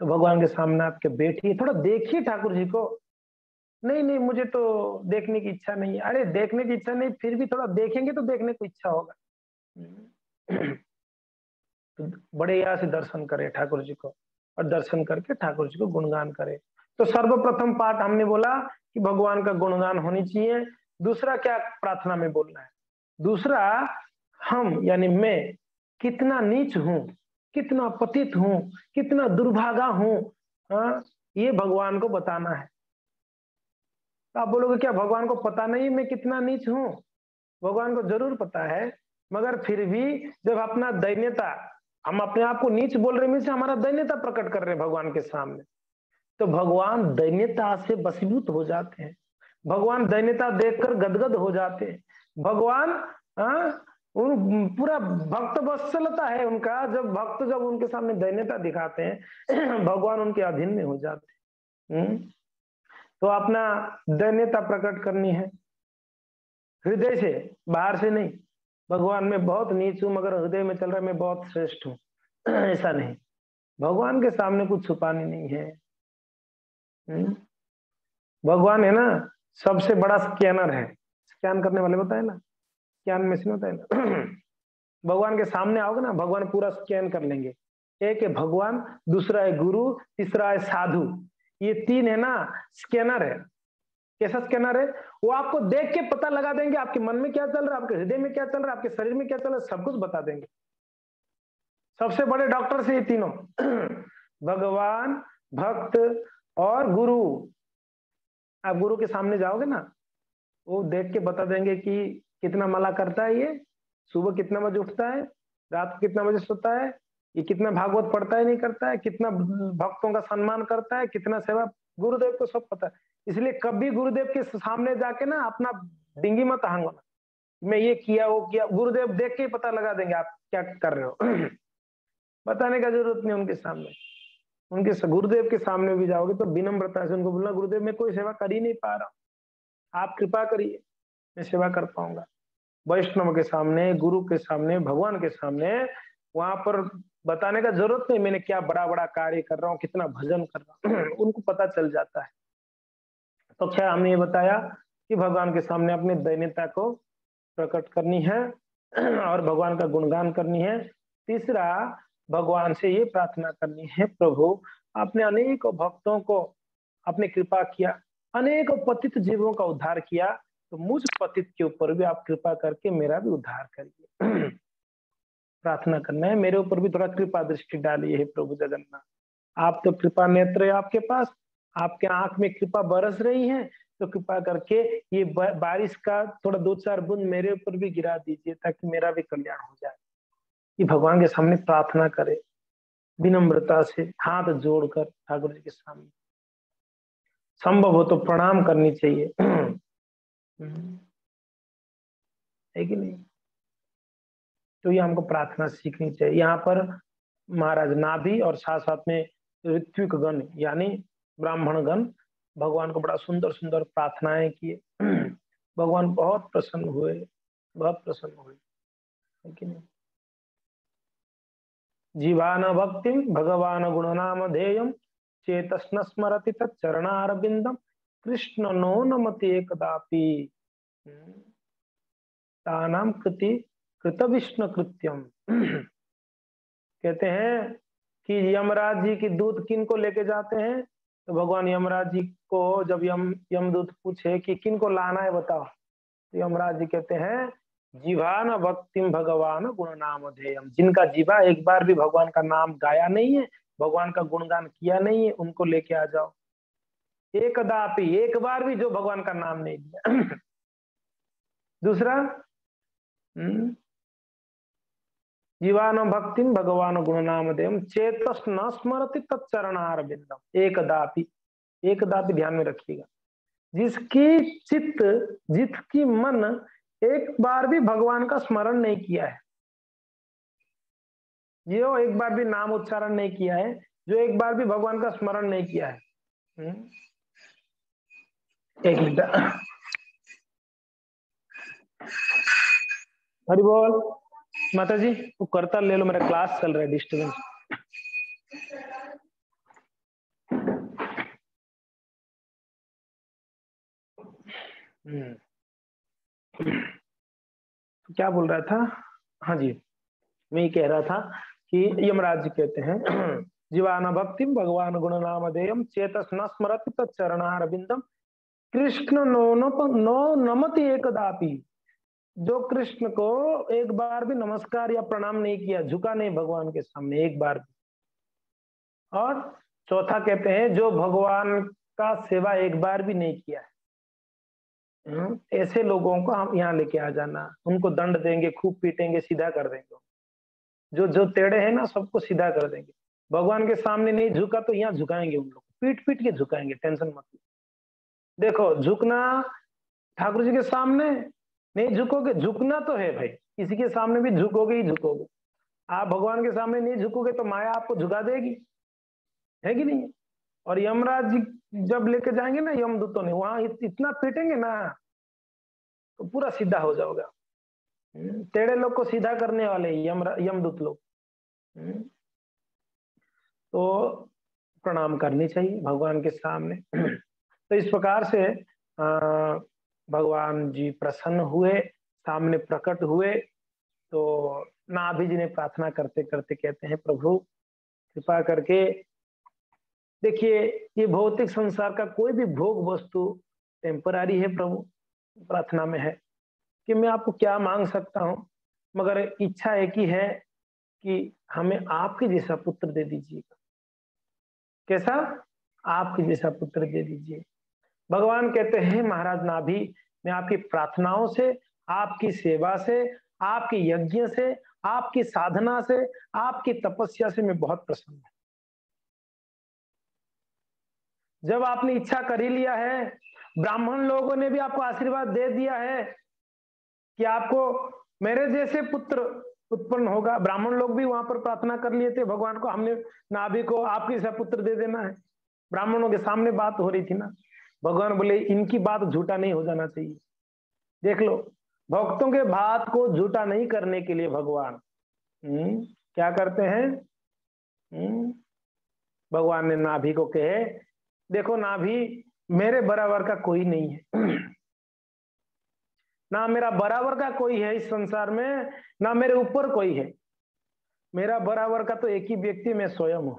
तो भगवान के सामने आपके बैठिए, थोड़ा देखिए ठाकुर जी को। नहीं नहीं मुझे तो देखने की इच्छा नहीं है, अरे देखने की इच्छा नहीं, फिर भी थोड़ा देखेंगे तो देखने को इच्छा होगा। तो बड़े यहाँ से दर्शन करें ठाकुर जी को, और दर्शन करके ठाकुर जी को गुणगान करें। तो सर्वप्रथम पाठ हमने बोला कि भगवान का गुणगान होनी चाहिए। दूसरा क्या प्रार्थना में बोलना है, दूसरा हम यानी मैं कितना नीच हूं, कितना पतित हूं, कितना दुर्भागा हूं, हाँ, ये भगवान को बताना है। तो आप बोलोगे क्या भगवान को पता नहीं मैं कितना नीच हूं? भगवान को जरूर पता है, मगर फिर भी जब अपना दैन्यता, हम अपने आप को नीच बोल रहे हैं, हमारा दैन्यता प्रकट कर रहे हैं भगवान के सामने, तो भगवान दैन्यता से वशीभूत हो जाते हैं, भगवान दैन्यता देखकर गदगद हो जाते हैं। भगवान उन पूरा भक्त वत्सलता है उनका, जब भक्त जब उनके सामने दैन्यता दिखाते हैं भगवान उनके अधीन में हो जाते हैं। तो अपना दैन्यता प्रकट करनी है हृदय से, बाहर से नहीं। भगवान मैं बहुत नीच हूं मगर हृदय में चल रहा है मैं बहुत श्रेष्ठ हूं ऐसा नहीं, भगवान के सामने कुछ छुपानी नहीं है। भगवान है ना सबसे बड़ा स्कैनर है, स्कैन करने वाले बताए ना, स्कैन मशीन होता है ना भगवान के सामने आओगे ना, भगवान पूरा स्कैन कर लेंगे। एक है भगवान, दूसरा है गुरु, तीसरा है साधु, ये तीन है ना स्कैनर है। कैसा स्कैनर है? वो आपको देख के पता लगा देंगे आपके मन में क्या चल रहा है, आपके हृदय में क्या चल रहा है, आपके शरीर में क्या चल रहा है, सब कुछ बता देंगे। सबसे बड़े डॉक्टर से ये तीनों भगवान, भक्त और गुरु। आप गुरु के सामने जाओगे ना, वो देख के बता देंगे कि कितना मला करता है ये, सुबह कितना बजे उठता है, रात को कितना बजे सोता है, ये कितना भागवत पढ़ता है नहीं करता है, कितना भक्तों का सम्मान करता है, कितना सेवा। गुरुदेव को सब पता है, इसलिए कभी गुरुदेव के सामने जाके ना अपना डिंगी मत हांगना, मैं ये किया वो किया। गुरुदेव देख के ही पता लगा देंगे आप क्या कर रहे हो बताने का जरूरत नहीं उनके सामने। उनके गुरुदेव के सामने भी जाओगे तो विनम्रता से उनको बोलना, गुरुदेव मैं कोई सेवा कर ही नहीं पा रहा, आप कृपा करिए मैं सेवा कर पाऊंगा। वैष्णव के सामने, गुरु के सामने, भगवान के सामने, वहां पर बताने का जरूरत नहीं मैंने क्या बड़ा बड़ा कार्य कर रहा हूँ, कितना भजन कर रहा हूँ उनको पता चल जाता है। तो क्या हमने ये बताया कि भगवान के सामने अपनी दैन्यता को प्रकट करनी है और भगवान का गुणगान करनी है। तीसरा, भगवान से ये प्रार्थना करनी है, प्रभु आपने अनेकों भक्तों को आपने कृपा किया, अनेकों पतित जीवों का उद्धार किया, तो मुझ पतित के ऊपर भी आप कृपा करके मेरा भी उद्धार करिए प्रार्थना करना है, मेरे ऊपर भी थोड़ा कृपा दृष्टि डालिए हे प्रभु जगन्नाथ। आप तो कृपा नेत्र है आपके पास, आपके आंख में कृपा बरस रही है, तो कृपा करके ये बारिश का थोड़ा 2-4 बूंद मेरे ऊपर भी गिरा दीजिए ताकि मेरा भी कल्याण हो जाए। ये भगवान के सामने प्रार्थना करे, विनम्रता से हाथ जोड़कर ठाकुर जी के सामने, संभव हो तो प्रणाम करनी चाहिए है कि नहीं? तो ये हमको प्रार्थना सीखनी चाहिए। यहाँ पर महाराज नाभि और साथ साथ में ऋत्विक गण यानी ब्राह्मण गण भगवान को बड़ा सुंदर सुंदर प्रार्थनाएं किए भगवान बहुत प्रसन्न हुए, बहुत प्रसन्न हुए, है कि नहीं? जीवान भक्ति भगवान गुणनाम ध्येयम चेतस्न स्मरति तच्चरणारविंदम कृष्ण नो नमति एकदापि तानाम कृति कृत विष्णु कृत्यम कहते हैं कि यमराज जी की दूत किन को लेके जाते हैं, तो भगवान यमराज जी को जब यमदूत पूछे कि किन को लाना है बताओ, तो यमराज जी कहते हैं जीवान भक्तिम भगवान गुण नाम ध्येयम, जिनका जीवा एक बार भी भगवान का नाम गाया नहीं है, भगवान का गुणगान किया नहीं है, उनको लेके आ जाओ। एकदापि, एक बार भी जो भगवान का नाम नहीं लिया दूसरा जीवान भक्तिम भगवान गुण नाम देव चेतस न स्मरति तत्चरणार बिंदम एकदापि, एकदापि ध्यान में रखिएगा, जिसकी चित्त जिसकी मन एक बार भी भगवान का स्मरण नहीं किया है, जो एक बार भी नाम उच्चारण नहीं किया है, जो एक बार भी भगवान का स्मरण नहीं किया है। एक मिनट, हरि बोल माता जी, वो करता ले लो, मेरा क्लास चल रहा है, डिस्टर्बेंस। क्या बोल रहा था? हाँ जी, मैं ये कह रहा था कि यमराज जी कहते हैं जीवान भक्तिम भगवान गुण नाम देयम चेतस न स्मरति तच्चरणारविंदम कृष्ण नो नमति एकदापि, जो कृष्ण को एक बार भी नमस्कार या प्रणाम नहीं किया, झुका नहीं भगवान के सामने एक बार भी। और चौथा कहते हैं जो भगवान का सेवा एक बार भी नहीं किया है, ऐसे लोगों को हम यहाँ लेके आ जाना, उनको दंड देंगे, खूब पीटेंगे, सीधा कर देंगे। जो जो टेढ़े हैं ना सबको सीधा कर देंगे। भगवान के सामने नहीं झुका तो यहाँ झुकाएंगे, उन लोग पीट पीट के झुकाएंगे, टेंशन मत लो। देखो झुकना ठाकुर जी के सामने नहीं झुकोगे, झुकना तो है भाई, किसी के सामने भी झुकोगे ही झुकोगे। आप भगवान के सामने नहीं झुकोगे तो माया आपको झुका देगी, है कि नहीं? और यमराज जी जब लेके जाएंगे ना यमदूतों ने, वहां इतना पीटेंगे ना तो पूरा सीधा हो जाओगा। टेढ़े लोग को सीधा करने वाले यमदूत लोग। तो प्रणाम करनी चाहिए भगवान के सामने। तो इस प्रकार से भगवान जी प्रसन्न हुए, सामने प्रकट हुए। तो नाभि जी ने प्रार्थना करते करते कहते हैं प्रभु कृपा करके देखिए, ये भौतिक संसार का कोई भी भोग वस्तु टेम्परारी है प्रभु। प्रार्थना में है कि मैं आपको क्या मांग सकता हूँ, मगर इच्छा एक ही है कि हमें आपके जैसा पुत्र दे दीजिएगा। कैसा? आपके जैसा पुत्र दे दीजिए। भगवान कहते हैं महाराज नाभि, मैं आपकी प्रार्थनाओं से, आपकी सेवा से, आपके यज्ञ से, आपकी साधना से, आपकी तपस्या से मैं बहुत प्रसन्न हूं। जब आपने इच्छा कर ही लिया है, ब्राह्मण लोगों ने भी आपको आशीर्वाद दे दिया है कि आपको मेरे जैसे पुत्र उत्पन्न होगा। ब्राह्मण लोग भी वहां पर प्रार्थना कर लिए थे भगवान को, हमने नाभि को आपके जैसा पुत्र दे देना है। ब्राह्मणों के सामने बात हो रही थी ना। भगवान बोले इनकी बात झूठा नहीं हो जाना चाहिए। देख लो, भक्तों के बात को झूठा नहीं करने के लिए भगवान क्या करते हैं? भगवान ने नाभि को कहे देखो नाभि, मेरे बराबर का कोई नहीं है। ना मेरा बराबर का कोई है इस संसार में, ना मेरे ऊपर कोई है। मेरा बराबर का तो एक ही व्यक्ति, मैं स्वयं हूं।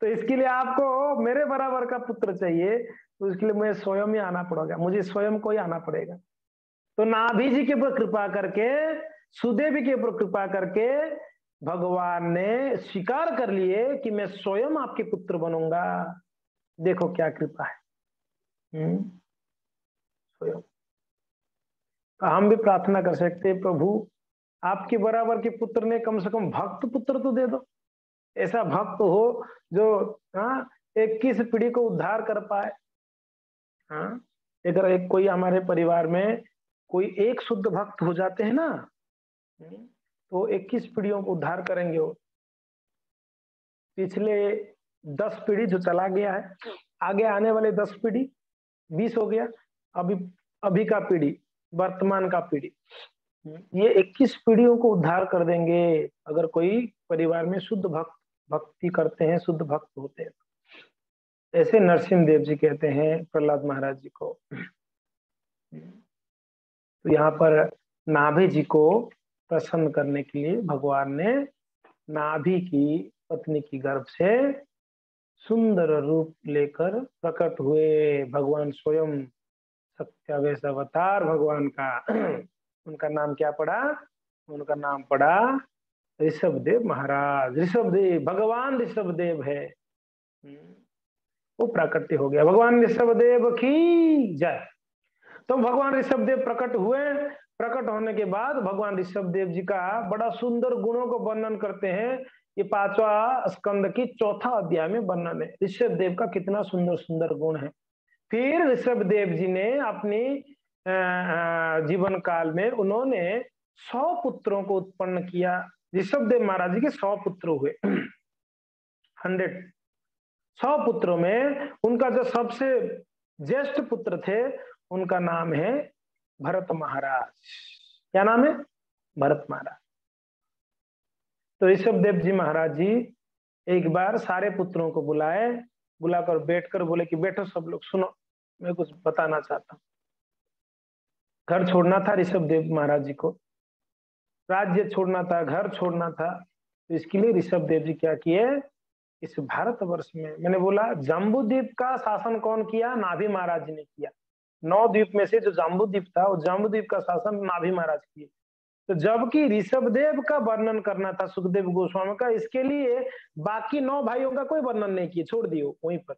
तो इसके लिए आपको मेरे बराबर का पुत्र चाहिए, तो इसके लिए मुझे स्वयं ही आना पड़ेगा, मुझे स्वयं को ही आना पड़ेगा। तो नाभि जी के ऊपर कृपा करके, सुदेवी के ऊपर कृपा करके भगवान ने स्वीकार कर लिए कि मैं स्वयं आपके पुत्र बनूंगा। देखो क्या कृपा है। स्वयं तो हम भी प्रार्थना कर सकते हैं प्रभु आपके बराबर के पुत्र ने कम से कम भक्त पुत्र तो दे दो। ऐसा भक्त हो जो 21 पीढ़ी को उद्धार कर पाए। अगर एक कोई हमारे परिवार में कोई एक शुद्ध भक्त हो जाते हैं ना, तो 21 पीढ़ियों को उद्धार करेंगे वो। पिछले 10 पीढ़ी जो चला गया है, आगे आने वाले 10 पीढ़ी 20 हो गया, अभी का पीढ़ी, वर्तमान का पीढ़ी, ये 21 पीढ़ियों को उद्धार कर देंगे अगर कोई परिवार में शुद्ध भक्ति करते हैं, शुद्ध भक्त होते हैं। ऐसे नरसिंह देव जी कहते हैं प्रहलाद महाराज जी को। तो यहाँ पर नाभि जी को प्रसन्न करने के लिए भगवान ने नाभि की पत्नी की गर्भ से सुंदर रूप लेकर प्रकट हुए। भगवान स्वयं सत्यावेश अवतार भगवान का उनका नाम क्या पड़ा? उनका नाम पड़ा ऋषभदेव महाराज। ऋषभदेव, भगवान ऋषभदेव है, वो प्राकट्य हो गया। भगवान ऋषभदेव की जय। तो भगवान ऋषभदेव प्रकट हुए। प्रकट होने के बाद भगवान ऋषभदेव जी का बड़ा सुंदर गुणों को वर्णन करते हैं। ये 5वां स्कंद की 4था अध्याय में वर्णन है ऋषभदेव का, कितना सुंदर सुंदर गुण है। फिर ऋषभदेव जी ने अपनी जीवन काल में उन्होंने 100 पुत्रों को उत्पन्न किया। ऋषभदेव महाराज जी के 100 पुत्र हुए। 100 पुत्रों में उनका जो सबसे ज्येष्ठ पुत्र थे उनका नाम है भरत महाराज। क्या नाम है? भरत महाराज। तो ऋषभदेव जी महाराज जी एक बार सारे पुत्रों को बुलाकर बैठकर बोले कि बैठो सब लोग, सुनो मैं कुछ बताना चाहता हूँ। घर छोड़ना था ऋषभदेव महाराज जी को, राज्य छोड़ना था, घर छोड़ना था। तो इसके लिए ऋषभदेव जी क्या किए, इस भारतवर्ष में, मैंने बोला जम्बूद्वीप का शासन कौन किया? नाभि महाराज जी ने किया। 9 द्वीप में से जो जाम्बू द्वीप था, वो जाम्बू द्वीप का शासन नाभि महाराज किए। तो जबकि ऋषभदेव का वर्णन करना था सुखदेव गोस्वामी का, इसके लिए बाकी 9 भाइयों का कोई वर्णन नहीं किए, छोड़ दिए वहीं पर।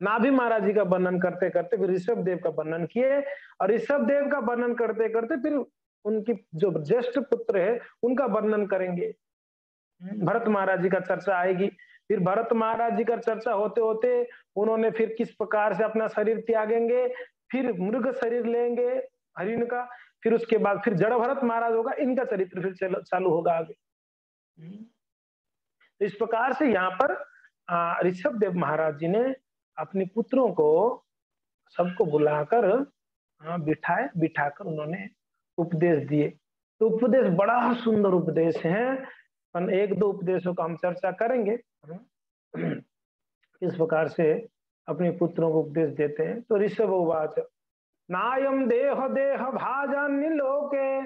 नाभि महाराज जी का वर्णन करते करते फिर ऋषभदेव का वर्णन किए, और ऋषभदेव का वर्णन करते करते फिर उनकी जो ज्येष्ठ पुत्र है उनका वर्णन करेंगे। भरत महाराज जी का चर्चा आएगी। फिर भरत महाराज जी का चर्चा होते होते उन्होंने फिर किस प्रकार से अपना शरीर त्यागेंगे, फिर मृग शरीर लेंगे हरिण का, फिर उसके बाद फिर जड़ भरत महाराज होगा, इनका चरित्र फिर चालू होगा आगे। तो इस प्रकार से यहाँ पर ऋषभदेव महाराज जी ने अपने पुत्रों को सबको बुलाकर बिठाकर उन्होंने उपदेश दिए। तो उपदेश बड़ा सुंदर उपदेश है, एक दो उपदेशों का हम चर्चा करेंगे। इस प्रकार से अपने पुत्रों को उपदेश देते हैं। तो ऋषभ उवाच नायम देह देह भाजन लोके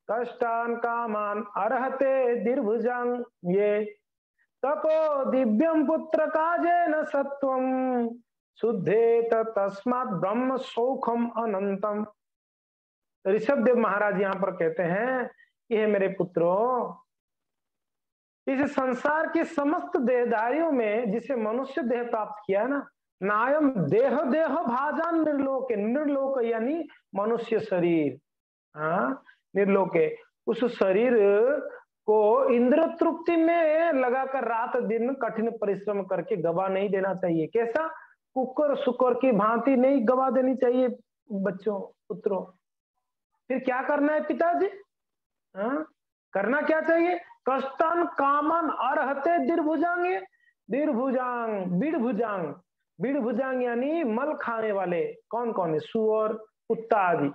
कष्टान कामान अर्हते दीर्भुजांग ये तपो दिव्यम पुत्र काजे न सत्वम शुद्धे तस्मात् ब्रह्म सौखम अनंतम। ऋषभदेव महाराज यहाँ पर कहते हैं कि हे मेरे पुत्रों, इस संसार की समस्त देहधारियों में जिसे मनुष्य देह प्राप्त किया है ना, नायम देह देह भाजान निर्लोक, निर्लोक यानी मनुष्य शरीर, हाँ निर्लोक, उस शरीर को इंद्र तृप्ति में लगाकर रात दिन कठिन परिश्रम करके गवा नहीं देना चाहिए। कैसा? कुकर शुकर की भांति नहीं गवा देनी चाहिए बच्चों पुत्रों। फिर क्या करना है पिताजी? हाँ करना क्या चाहिए? कष्टान कामान अर्हते दीर्भुजांग, दीर्भुजांग बीड़भुजांग, बीड़भुजांग यानी मल खाने वाले कौन कौन है? सुअर कुत्ता आदि,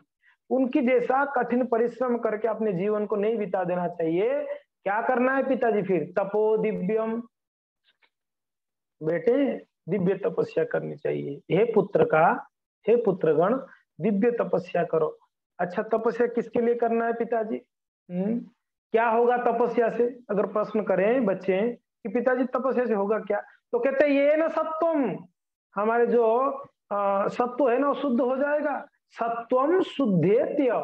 उनकी जैसा कठिन परिश्रम करके अपने जीवन को नहीं बिता देना चाहिए। क्या करना है पिताजी? फिर तपो दिव्यम, बेटे दिव्य तपस्या करनी चाहिए। हे पुत्र का, हे पुत्रगण दिव्य तपस्या करो। अच्छा तपस्या किसके लिए करना है पिताजी? क्या होगा तपस्या से? अगर प्रश्न करें बच्चे कि पिताजी तपस्या से होगा क्या, तो कहते हैं ये ना सत्वम, हमारे जो सत्व है ना वो शुद्ध हो जाएगा। सत्वम शुद्धेत्य,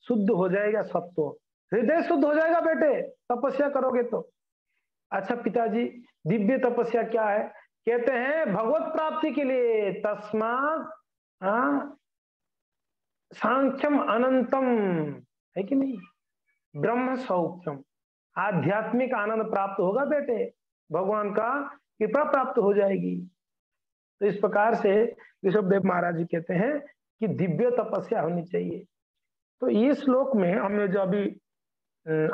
शुद्ध हो जाएगा सत्व, हृदय शुद्ध हो जाएगा बेटे तपस्या करोगे तो। अच्छा पिताजी दिव्य तपस्या क्या है? कहते हैं भगवत प्राप्ति के लिए, तस्मात् सांख्यम अनंतम, है कि नहीं? ब्रह्म सौख्यम, आध्यात्मिक आनंद प्राप्त होगा बेटे, भगवान का कृपा प्राप्त हो जाएगी। तो इस प्रकार से ऋषभदेव महाराज जी कहते हैं कि दिव्य तपस्या होनी चाहिए। तो ये श्लोक में हमने जो अभी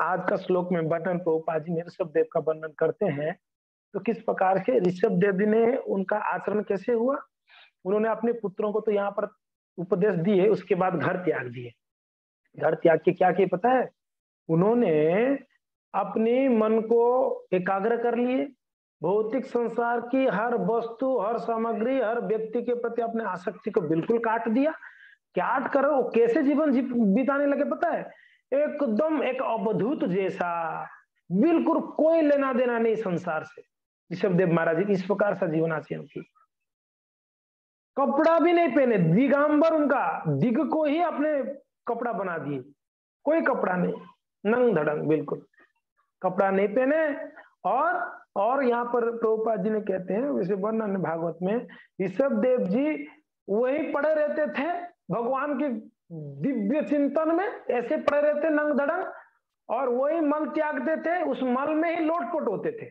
आज का श्लोक में वर्णन प्रभुपाद जी ने ऋषभदेव का वर्णन करते हैं, तो किस प्रकार से ऋषभदेव जी ने उनका आचरण कैसे हुआ। उन्होंने अपने पुत्रों को तो यहाँ पर उपदेश दिए, उसके बाद घर त्याग दिए। घर त्याग के क्या किए पता है? उन्होंने अपने मन को एकाग्र कर लिए, भौतिक संसार की हर वस्तु, हर सामग्री, हर व्यक्ति के प्रति अपने आसक्ति को बिल्कुल काट दिया। काट कर वो कैसे जीवन बिताने लगे पता है? एकदम एक अवधूत जैसा, बिल्कुल कोई लेना देना नहीं संसार से। ऋषभदेव महाराज जी इस प्रकार से जीवन आचरण की, कपड़ा भी नहीं पहने, दिगंबर, उनका दिग को ही अपने कपड़ा बना दिए, कोई कपड़ा नहीं, नंग धड़ंग बिल्कुल, कपड़ा नहीं पहने। और यहाँ पर प्रभुपाद जी ने कहते हैं, वैसे वर्णन भागवत में, ऋषभदेव जी वही पड़े रहते थे भगवान के दिव्य चिंतन में, ऐसे पड़े रहते नंग धड़ंग, और वही मल त्यागते थे, उस मल में ही लोटपोट होते थे।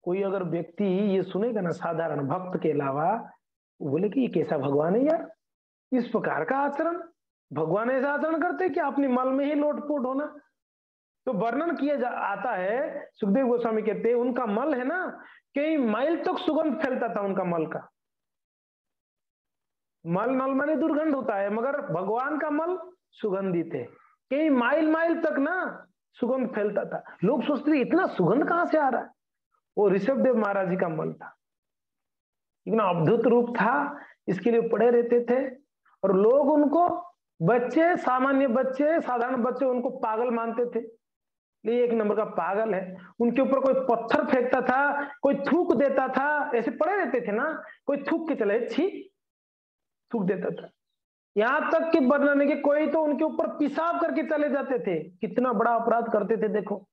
कोई अगर व्यक्ति ये सुनेगा ना साधारण भक्त के अलावा, बोले कि ये कैसा भगवान है यार, इस प्रकार का आचरण, भगवान ऐसा आचरण करते कि अपनी मल में ही लोटपोट होना। तो वर्णन किया आता है, सुखदेव गोस्वामी कहते हैं उनका मल है ना कई माइल तक सुगंध फैलता था उनका मल का। मल नल माने दुर्गंध होता है, मगर भगवान का मल सुगंधित है, कई माइल माइल तक ना सुगंध फैलता था। लोग सोचते इतना सुगंध कहां से आ रहा है, वो ऋषभदेव महाराज जी का मल था, इतना अद्भुत रूप था, इसके लिए पड़े रहते थे। और लोग उनको, बच्चे, सामान्य बच्चे, साधारण बच्चे उनको पागल मानते थे, ये एक नंबर का पागल है। उनके ऊपर कोई पत्थर फेंकता था, कोई थूक देता था, ऐसे पड़े रहते थे ना, कोई थूक के चले, छी थूक देता था। यहाँ तक कि वर्णन है कि कोई तो उनके ऊपर पेशाब करके चले जाते थे। कितना बड़ा अपराध करते थे देखो,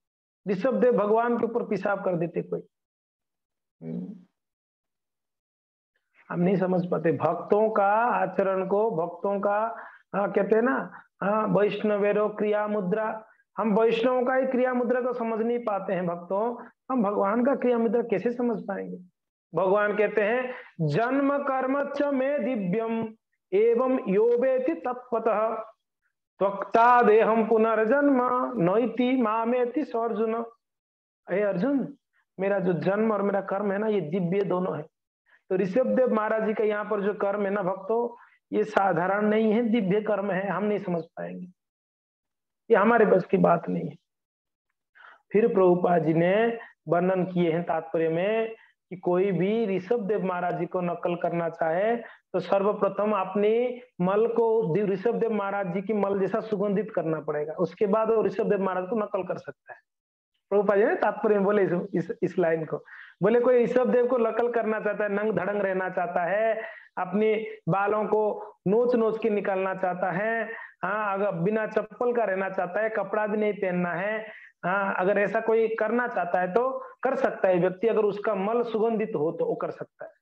ऋषभदेव भगवान के ऊपर पेशाब कर देते कोई। हम नहीं समझ पाते भक्तों का आचरण को, भक्तों का कहते हैं ना वैष्णवेरो क्रिया मुद्रा। हम वैष्णवों का ही क्रिया मुद्रा को समझ नहीं पाते हैं भक्तों, हम भगवान का क्रिया मुद्रा कैसे समझ पाएंगे। भगवान कहते हैं जन्म कर्म च में दिव्यम एवं योवेति तत्वतः त्वक्ता देहम पुनर्जन्म नैति मामेति अर्जुन। हे अर्जुन, मेरा जो जन्म और मेरा कर्म है ना, ये दिव्य दोनों है। तो ऋषभदेव महाराज जी का यहाँ पर जो कर्म है ना भक्तों, ये साधारण नहीं है, दिव्य कर्म है। हम नहीं समझ पाएंगे, ये हमारे बस की बात नहीं है। फिर प्रभुपाद जी ने वर्णन किए हैं तात्पर्य में कि कोई भी ऋषभदेव महाराज जी को नकल करना चाहे तो सर्वप्रथम अपनी मल को ऋषभदेव महाराज जी की मल जैसा सुगंधित करना पड़ेगा, उसके बाद वो ऋषभदेव महाराज को नकल कर सकता है। प्रभुपाद जी ने तात्पर्य में बोले इस लाइन को, बोले कोई ऋषभदेव को नकल करना चाहता है, नंग धड़ंग रहना चाहता है, अपने बालों को नोच नोच के निकालना चाहता है, हाँ अगर बिना चप्पल का रहना चाहता है, कपड़ा भी नहीं पहनना है, हाँ अगर ऐसा कोई करना चाहता है तो कर सकता है व्यक्ति, अगर उसका मल सुगंधित हो तो वो कर सकता है।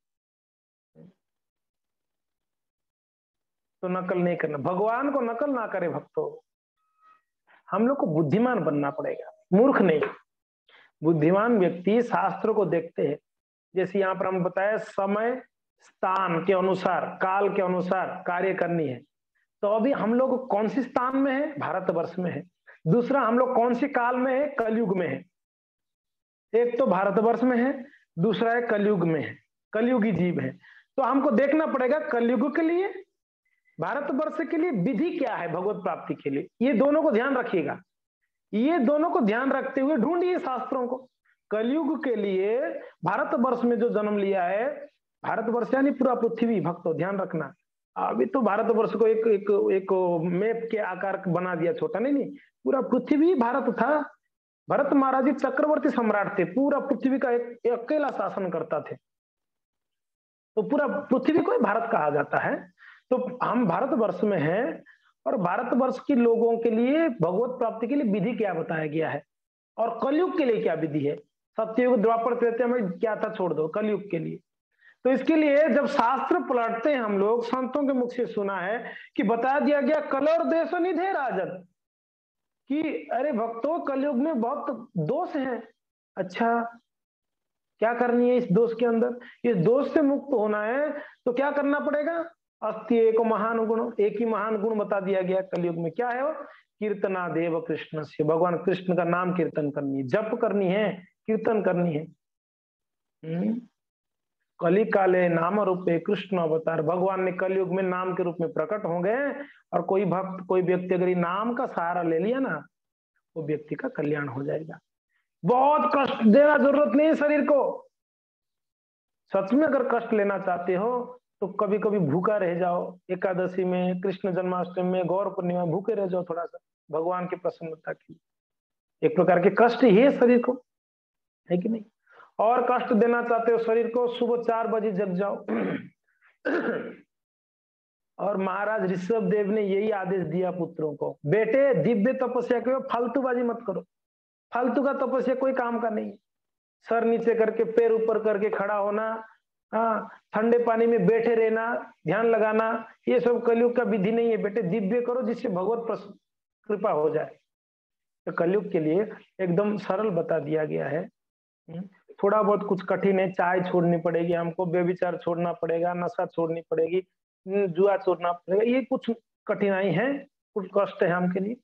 तो नकल नहीं करना, भगवान को नकल ना करे भक्तों। हम लोग को बुद्धिमान बनना पड़ेगा, मूर्ख नहीं। बुद्धिमान व्यक्ति शास्त्र को देखते हैं, जैसे यहाँ पर हम बताया समय स्थान के अनुसार, काल के अनुसार कार्य करनी है। तो अभी हम लोग कौन सी स्थान में है? भारतवर्ष में है। दूसरा, हम लोग कौन सी काल में है? कलयुग में है। एक तो भारतवर्ष में है, दूसरा है कलयुग में है, कलयुगी जीव है। तो हमको देखना पड़ेगा कलयुग के लिए, भारतवर्ष के लिए विधि क्या है भगवत प्राप्ति के लिए। ये दोनों को ध्यान रखिएगा, ये दोनों को ध्यान रखते हुए ढूंढिए शास्त्रों को। कलयुग के लिए भारतवर्ष में जो जन्म लिया है, भारतवर्ष यानी पूरा पृथ्वी भक्तों, ध्यान रखना। अभी तो भारतवर्ष को एक मैप के आकार बना दिया, छोटा नहीं, पूरा पृथ्वी भारत था। भरत महाराज जी चक्रवर्ती सम्राट थे, पूरा पृथ्वी का एक अकेला शासन करता थे, तो पूरा पृथ्वी को भारत कहा जाता है। तो हम भारतवर्ष में हैं, और भारतवर्ष के लोगों के लिए भगवत प्राप्ति के लिए विधि क्या बताया गया है, और कलयुग के लिए क्या विधि है। सत्ययुग द्वापर त्रेता में क्या था छोड़ दो, कलयुग के लिए। तो इसके लिए जब शास्त्र पलटते हैं हम लोग, संतों के मुख से सुना है कि बता दिया गया कल और देश निधे राजन, कि अरे भक्तों कलयुग में बहुत दोष हैं। अच्छा, क्या करनी है इस दोष के अंदर? इस दोष से मुक्त होना है तो क्या करना पड़ेगा? अस्ति एक महान गुण, एक ही महान गुण बता दिया गया कलयुग में। क्या है वो? कीर्तना देव कृष्ण से, भगवान कृष्ण का नाम कीर्तन करनी है, जप करनी है, कीर्तन करनी है। कली काले नाम रूपे कृष्ण अवतार, भगवान ने कलयुग में नाम के रूप में प्रकट हो गए। और कोई भक्त, कोई व्यक्ति अगर नाम का सहारा ले लिया ना, वो व्यक्ति का कल्याण हो जाएगा। बहुत कष्ट देना जरूरत नहीं है शरीर को। सच में अगर कष्ट लेना चाहते हो तो कभी कभी भूखा रह जाओ, एकादशी में, कृष्ण जन्माष्टमी में, गौर पूर्णिमा भूखे रह जाओ थोड़ा सा, भगवान की प्रसन्नता के लिए। एक प्रकार के कष्ट ही है शरीर को, है कि नहीं? और कष्ट देना चाहते हो शरीर को, सुबह 4 बजे जग जाओ। और महाराज ऋषभदेव ने यही आदेश दिया पुत्रों को, बेटे दिव्य तपस्या करो, फालतूबाजी मत करो। फालतू का तपस्या कोई काम का नहीं। सर नीचे करके पैर ऊपर करके खड़ा होना, हाँ ठंडे पानी में बैठे रहना, ध्यान लगाना, ये सब कलयुग का विधि नहीं है। बेटे दिव्य करो जिससे भगवत कृपा हो जाए। तो कलयुग के लिए एकदम सरल बता दिया गया है। थोड़ा बहुत कुछ कठिन है, चाय छोड़नी पड़ेगी हमको, व्यभिचार छोड़ना पड़ेगा, नशा छोड़नी पड़ेगी, जुआ छोड़ना पड़ेगा, ये कुछ कठिनाई है, कुछ कष्ट है हमके लिए।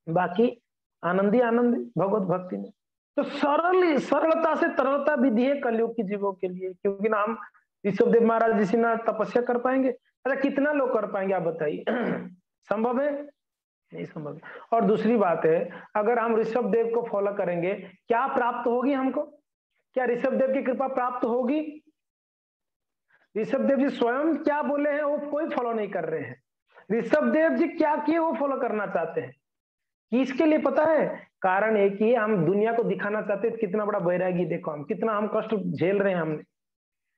बाकी आनंदी आनंद भगवत भक्ति में। तो सरलता से तरलता विधि है कलयुग के जीवों के लिए, क्योंकि ना हम ऋषभदेव महाराज जिसे ना तपस्या कर पाएंगे। अच्छा, कितना लोग कर पाएंगे आप बताइए? संभव है? नहीं संभव है। और दूसरी बात है, अगर हम ऋषभदेव को फॉलो करेंगे, क्या प्राप्त होगी हमको? क्या ऋषभदेव की कृपा प्राप्त होगी? ऋषभदेव जी स्वयं क्या बोले हैं वो कोई फॉलो नहीं कर रहे हैं। ऋषभदेव जी क्या किए वो फॉलो करना चाहते हैं। किसके लिए पता है? कारण एक ही है, हम दुनिया को दिखाना चाहते हैं कितना बड़ा वैरागी, देखो हम कितना हम कष्ट झेल रहे हैं, हमने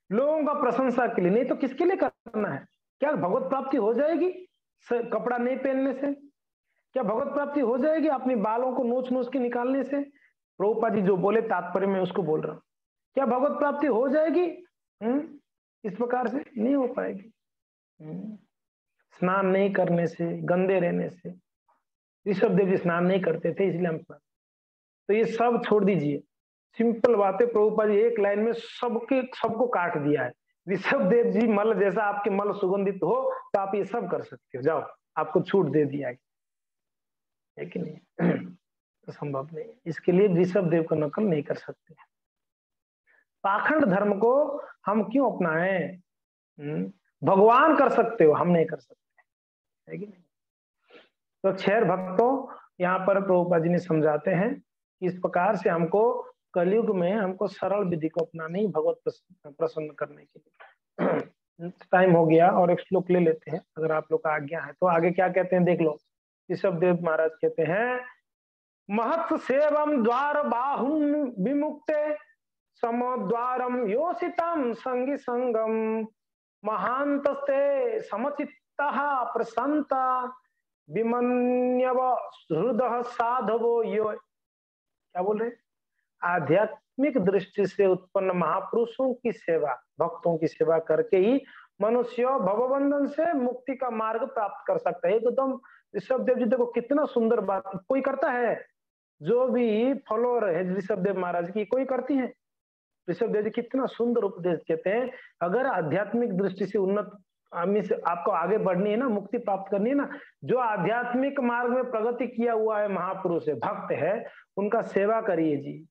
लोगों का प्रशंसा के लिए, नहीं तो किसके लिए करना है? क्या भगवत प्राप्ति हो जाएगी कपड़ा नहीं पहनने से? क्या भगवत प्राप्ति हो जाएगी अपने बालों को नोच नोच के निकालने से? प्रभुपाद जी जो बोले तात्पर्य में उसको बोल रहा हूं। क्या भगवत प्राप्ति हो जाएगी इस प्रकार से? नहीं हो पाएगी। स्नान नहीं करने से, गंदे रहने से। ऋषभ देव जी स्नान नहीं करते थे इसलिए हम, तो ये सब छोड़ दीजिए। सिंपल बात है, प्रभुपाद जी एक लाइन में सबको काट दिया है। ऋषभ देव जी मल जैसा आपके मल सुगंधित हो तो आप ये सब कर सकते हो, जाओ आपको छूट दे दिया है कि नहीं? तो संभव नहीं, इसके लिए ऋषभ देव का नकल नहीं कर सकते। पाखंड धर्म को हम क्यों अपनाएं? भगवान कर सकते हो, हम नहीं कर सकते, है कि नहीं? तो क्षैर भक्तों, यहाँ पर प्रभुपाद जी ने समझाते हैं कि इस प्रकार से हमको कलयुग में हमको सरल विधि को अपनाना ही भगवत प्रसन्न करने के लिए। टाइम हो गया और एक श्लोक ले लेते हैं अगर आप लोग का आज्ञा है तो। आगे क्या कहते हैं देख लो। ऋषभ देव महाराज कहते हैं, महत् सेवम द्वार बाहुम विमुक्ते समद्वारम योषितम संगी संगम महांतस्ते समचित्तः प्रशांता विमन्यव हृदय साधवो यो। क्या बोल रहे? आध्यात्मिक दृष्टि से उत्पन्न महापुरुषों की सेवा, भक्तों की सेवा करके ही मनुष्य भवबंधन से मुक्ति का मार्ग प्राप्त कर सकता है। एकदम ऋषभ देव जी देखो कितना सुंदर बात कोई करता है, जो भी फॉलोअर है ऋषभ देव महाराज की, कोई करती है? ऋषभ देव जी कितना सुंदर उपदेश कहते हैं, अगर आध्यात्मिक दृष्टि से उन्नत आदमी से आपको आगे बढ़नी है ना, मुक्ति प्राप्त करनी है ना, जो आध्यात्मिक मार्ग में प्रगति किया हुआ है, महापुरुष है, भक्त है, उनका सेवा करिए जी।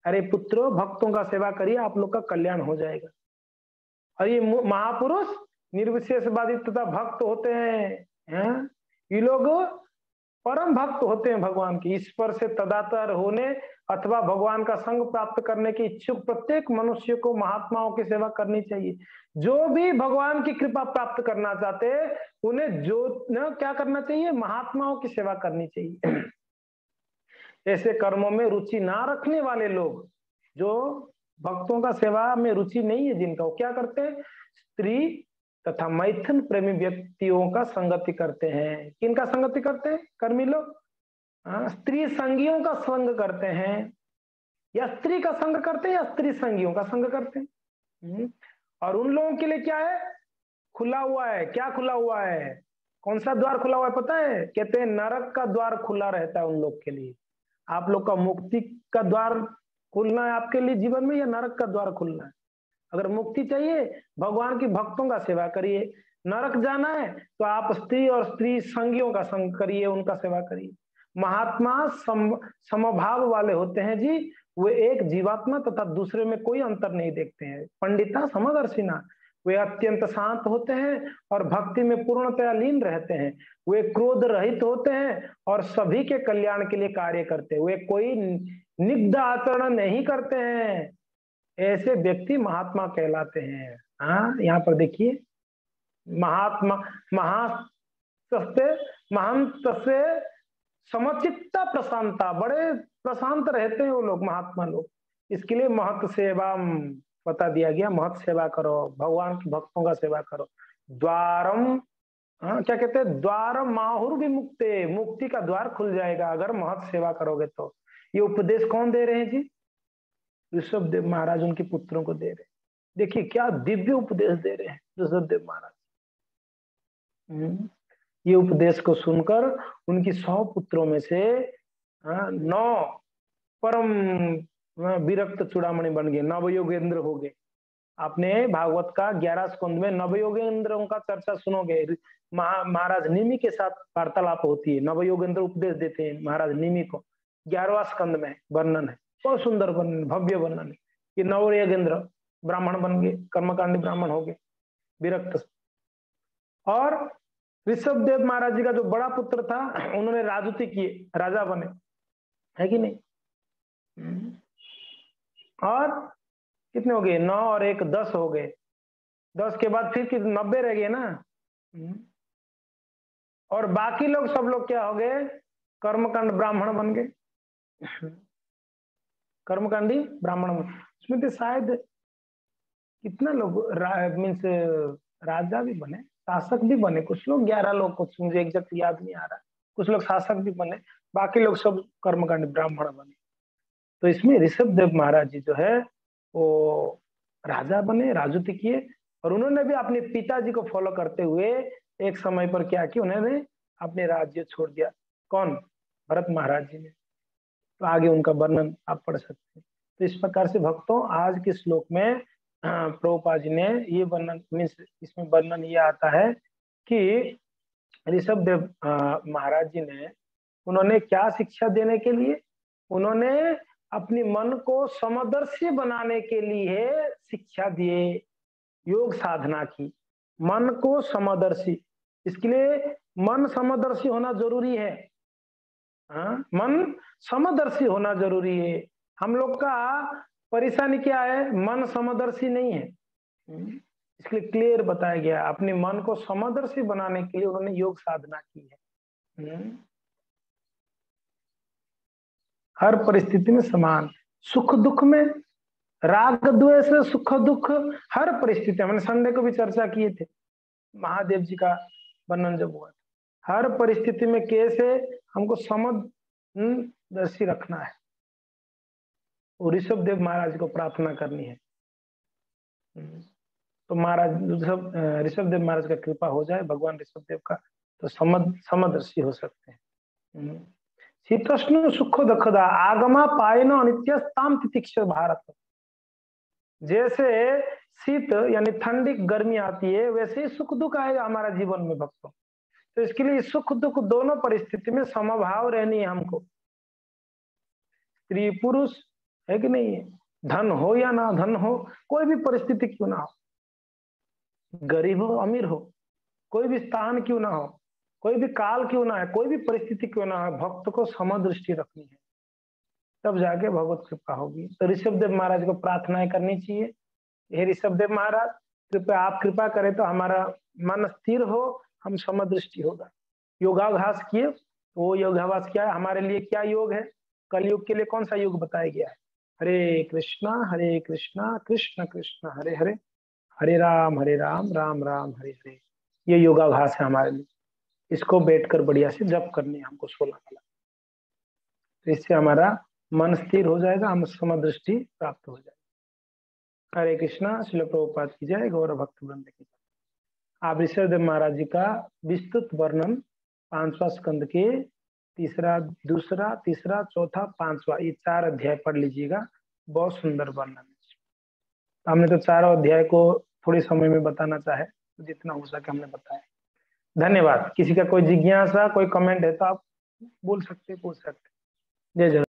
अरे पुत्रों, भक्तों का सेवा करिए, आप लोग का कल्याण हो जाएगा। और ये महापुरुष निर्विशेषवादी तथा भक्त होते हैं, ये लोग परम भक्त होते हैं भगवान की। ईश्वर से तदातर होने अथवा भगवान का संग प्राप्त करने के इच्छुक प्रत्येक मनुष्य को महात्माओं की सेवा करनी चाहिए। जो भी भगवान की कृपा प्राप्त करना चाहते हैं उन्हें जो क्या करना चाहिए? महात्माओं की सेवा करनी चाहिए। ऐसे कर्मों में रुचि ना रखने वाले लोग, जो भक्तों का सेवा में रुचि नहीं है जिनका, वो क्या करते हैं? स्त्री तथा मैथुन प्रेमी व्यक्तियों का संगति करते हैं। किनका संगति करते हैं कर्मी लोग? स्त्री संगियों का संग करते हैं, या स्त्री का संग करते हैं या स्त्री संगियों का संग करते हैं। और उन लोगों के लिए क्या है? खुला हुआ है। क्या खुला हुआ है? कौन सा द्वार खुला हुआ है पता है? कहते हैं नरक का द्वार खुला रहता है उन लोग के लिए। आप लोग का मुक्ति का द्वार खुलना है आपके लिए जीवन में, या नरक का द्वार खुलना है? अगर मुक्ति चाहिए, भगवान की भक्तों का सेवा करिए। नरक जाना है तो आप स्त्री और स्त्री संगियों का संग करिए, उनका सेवा करिए। महात्मा समभाव वाले होते हैं जी, वे एक जीवात्मा तथा दूसरे में कोई अंतर नहीं देखते हैं। पंडिता समदर्शिना, वे अत्यंत शांत होते हैं और भक्ति में पूर्णतया लीन रहते हैं। वे क्रोध रहित होते हैं और सभी के कल्याण के लिए कार्य करते हैं। वे कोई निग्ध आचरण नहीं करते हैं। ऐसे व्यक्ति महात्मा कहलाते हैं। हाँ, यहाँ पर देखिए, महात्मा महंत से समचित्ता प्रशांता, बड़े प्रशांत रहते हैं वो लोग, महात्मा लोग। इसके लिए महत सेवा बता दिया गया, महत सेवा करो, भगवान के भक्तों का सेवा करो। द्वारम, क्या कहते हैं? द्वार माहुर भी मुक्ते, मुक्ति का द्वार खुल जाएगा अगर महत सेवा करोगे तो। ये उपदेश कौन दे रहे हैं जी? ऋषभ देव महाराज उनके पुत्रों को दे रहे हैं। देखिए क्या दिव्य उपदेश दे रहे हैं ऋषभ देव महाराज। ये उपदेश को सुनकर उनकी 100 पुत्रों में से 9 परम विरक्त चूड़ामणि बन गए, नवयोगेंद्र हो गए। आपने भागवत का 11 स्कंद में नवयोगेंद्रों का चर्चा सुनोगे। महाराज निमि के साथ वार्तालाप होती है, नवयोगेंद्र उपदेश देते हैं महाराज निमि को। 11वां स्कंद में वर्णन है, बहुत सुंदर वर्णन, भव्य वर्णन है कि नवयोगेंद्र ब्राह्मण बन गए, कर्मकांडी ब्राह्मण हो गए, विरक्त। और ऋषभ देव महाराज जी का जो बड़ा पुत्र था, उन्होंने राजूति किए, राजा बने, है कि नहीं? और कितने हो गए? 9 और 1 10 हो गए। 10 के बाद फिर 90 रह गए ना। और बाकी लोग सब लोग क्या हो गए? कर्मकांड ब्राह्मण बन गए, कर्मकांडी ब्राह्मण। उसमें तो शायद कितना लोग मीन्स राजा भी बने, शासक भी बने, कुछ लोग 11 लोग, कुछ मुझे एग्जैक्ट याद नहीं आ रहा, कुछ लोग शासक भी बने, बाकी लोग सब कर्मकांड ब्राह्मण बने। तो इसमें ऋषभ देव महाराज जी जो है वो राजा बने, राजूति किए, और उन्होंने भी अपने पिताजी को फॉलो करते हुए एक समय पर क्या किया, उन्होंने अपने राज्य छोड़ दिया। कौन? भरत महाराज जी ने। तो आगे उनका वर्णन आप पढ़ सकते हैं। तो इस प्रकार से भक्तों आज के श्लोक में प्रभुपाद जी ने ये वर्णन, मीन्स इसमें वर्णन ये आता है कि ऋषभ देव महाराज जी ने, उन्होंने क्या शिक्षा देने के लिए, उन्होंने अपनी मन को समदर्शी बनाने के लिए शिक्षा दिए, योग साधना की, मन को समदर्शी। इसके लिए मन समदर्शी होना जरूरी है। मन समदर्शी होना जरूरी है। हम लोग का परेशानी क्या है, मन समदर्शी नहीं है। इसके लिए क्लियर बताया गया, अपने मन को समदर्शी बनाने के लिए उन्होंने योग साधना की है। हर परिस्थिति में समान, सुख दुख में, राग द्वेष सुख दुख, हर परिस्थिति, हमने संडे को भी चर्चा किए थे, महादेव जी का वर्णन जब हुआ, हर परिस्थिति में कैसे हमको समदर्शी रखना है, वो ऋषभ देव महाराज को प्रार्थना करनी है। तो महाराज ऋषभ देव महाराज का कृपा हो जाए, भगवान ऋषभ देव का, तो समदर्शी हो सकते हैं। शीतोष्ण सुख दुखदा आगमा पायन अनित्यस्ताम तितिक्ष भारत। जैसे शीत यानी ठंडी गर्मी आती है, वैसे ही सुख दुख आएगा हमारा जीवन में भक्तों। तो इसके लिए सुख दुख दोनों परिस्थिति में समभाव रहनी है हमको। स्त्री पुरुष है कि नहीं है, धन हो या ना धन हो, कोई भी परिस्थिति क्यों ना हो, गरीब हो अमीर हो, कोई भी स्थान क्यों ना हो, कोई भी काल क्यों ना है, कोई भी परिस्थिति क्यों ना है, भक्त को समदृष्टि रखनी है, तब जाके भगवत कृपा होगी। तो ऋषभ देव महाराज को प्रार्थनाएं करनी चाहिए, हे ऋषभ देव महाराज कृपया आप कृपा करें तो हमारा मन स्थिर हो, हम समदृष्टि होगा। योगाभ्यास किए, तो वो योगाभ्यास क्या है हमारे लिए, क्या योग है, कलयुग के लिए कौन सा योग बताया गया है, हरे कृष्णा कृष्ण कृष्ण हरे हरे, हरे राम राम राम हरे हरे। ये योगाभ्यास है हमारे लिए, इसको बैठकर बढ़िया से जप करनी है हमको 16 कला। तो इससे हमारा मन स्थिर हो जाएगा, हम समदृष्टि प्राप्त हो जाएगी। हरे कृष्णा, श्रील प्रभुपाद की जय, गौरव भक्त वृंद की जय। आप ऋषभ देव महाराज जी का विस्तृत वर्णन 5वां स्कंद के दूसरा तीसरा चौथा 5वां ये 4 अध्याय पढ़ लीजिएगा, बहुत सुंदर वर्णन है। हमने तो 4 अध्याय को थोड़े समय में बताना चाहे, तो जितना हो सके हमने बताया। धन्यवाद। किसी का कोई जिज्ञासा कोई कमेंट है तो आप बोल सकते, पूछ सकते। जय जगन्नाथ।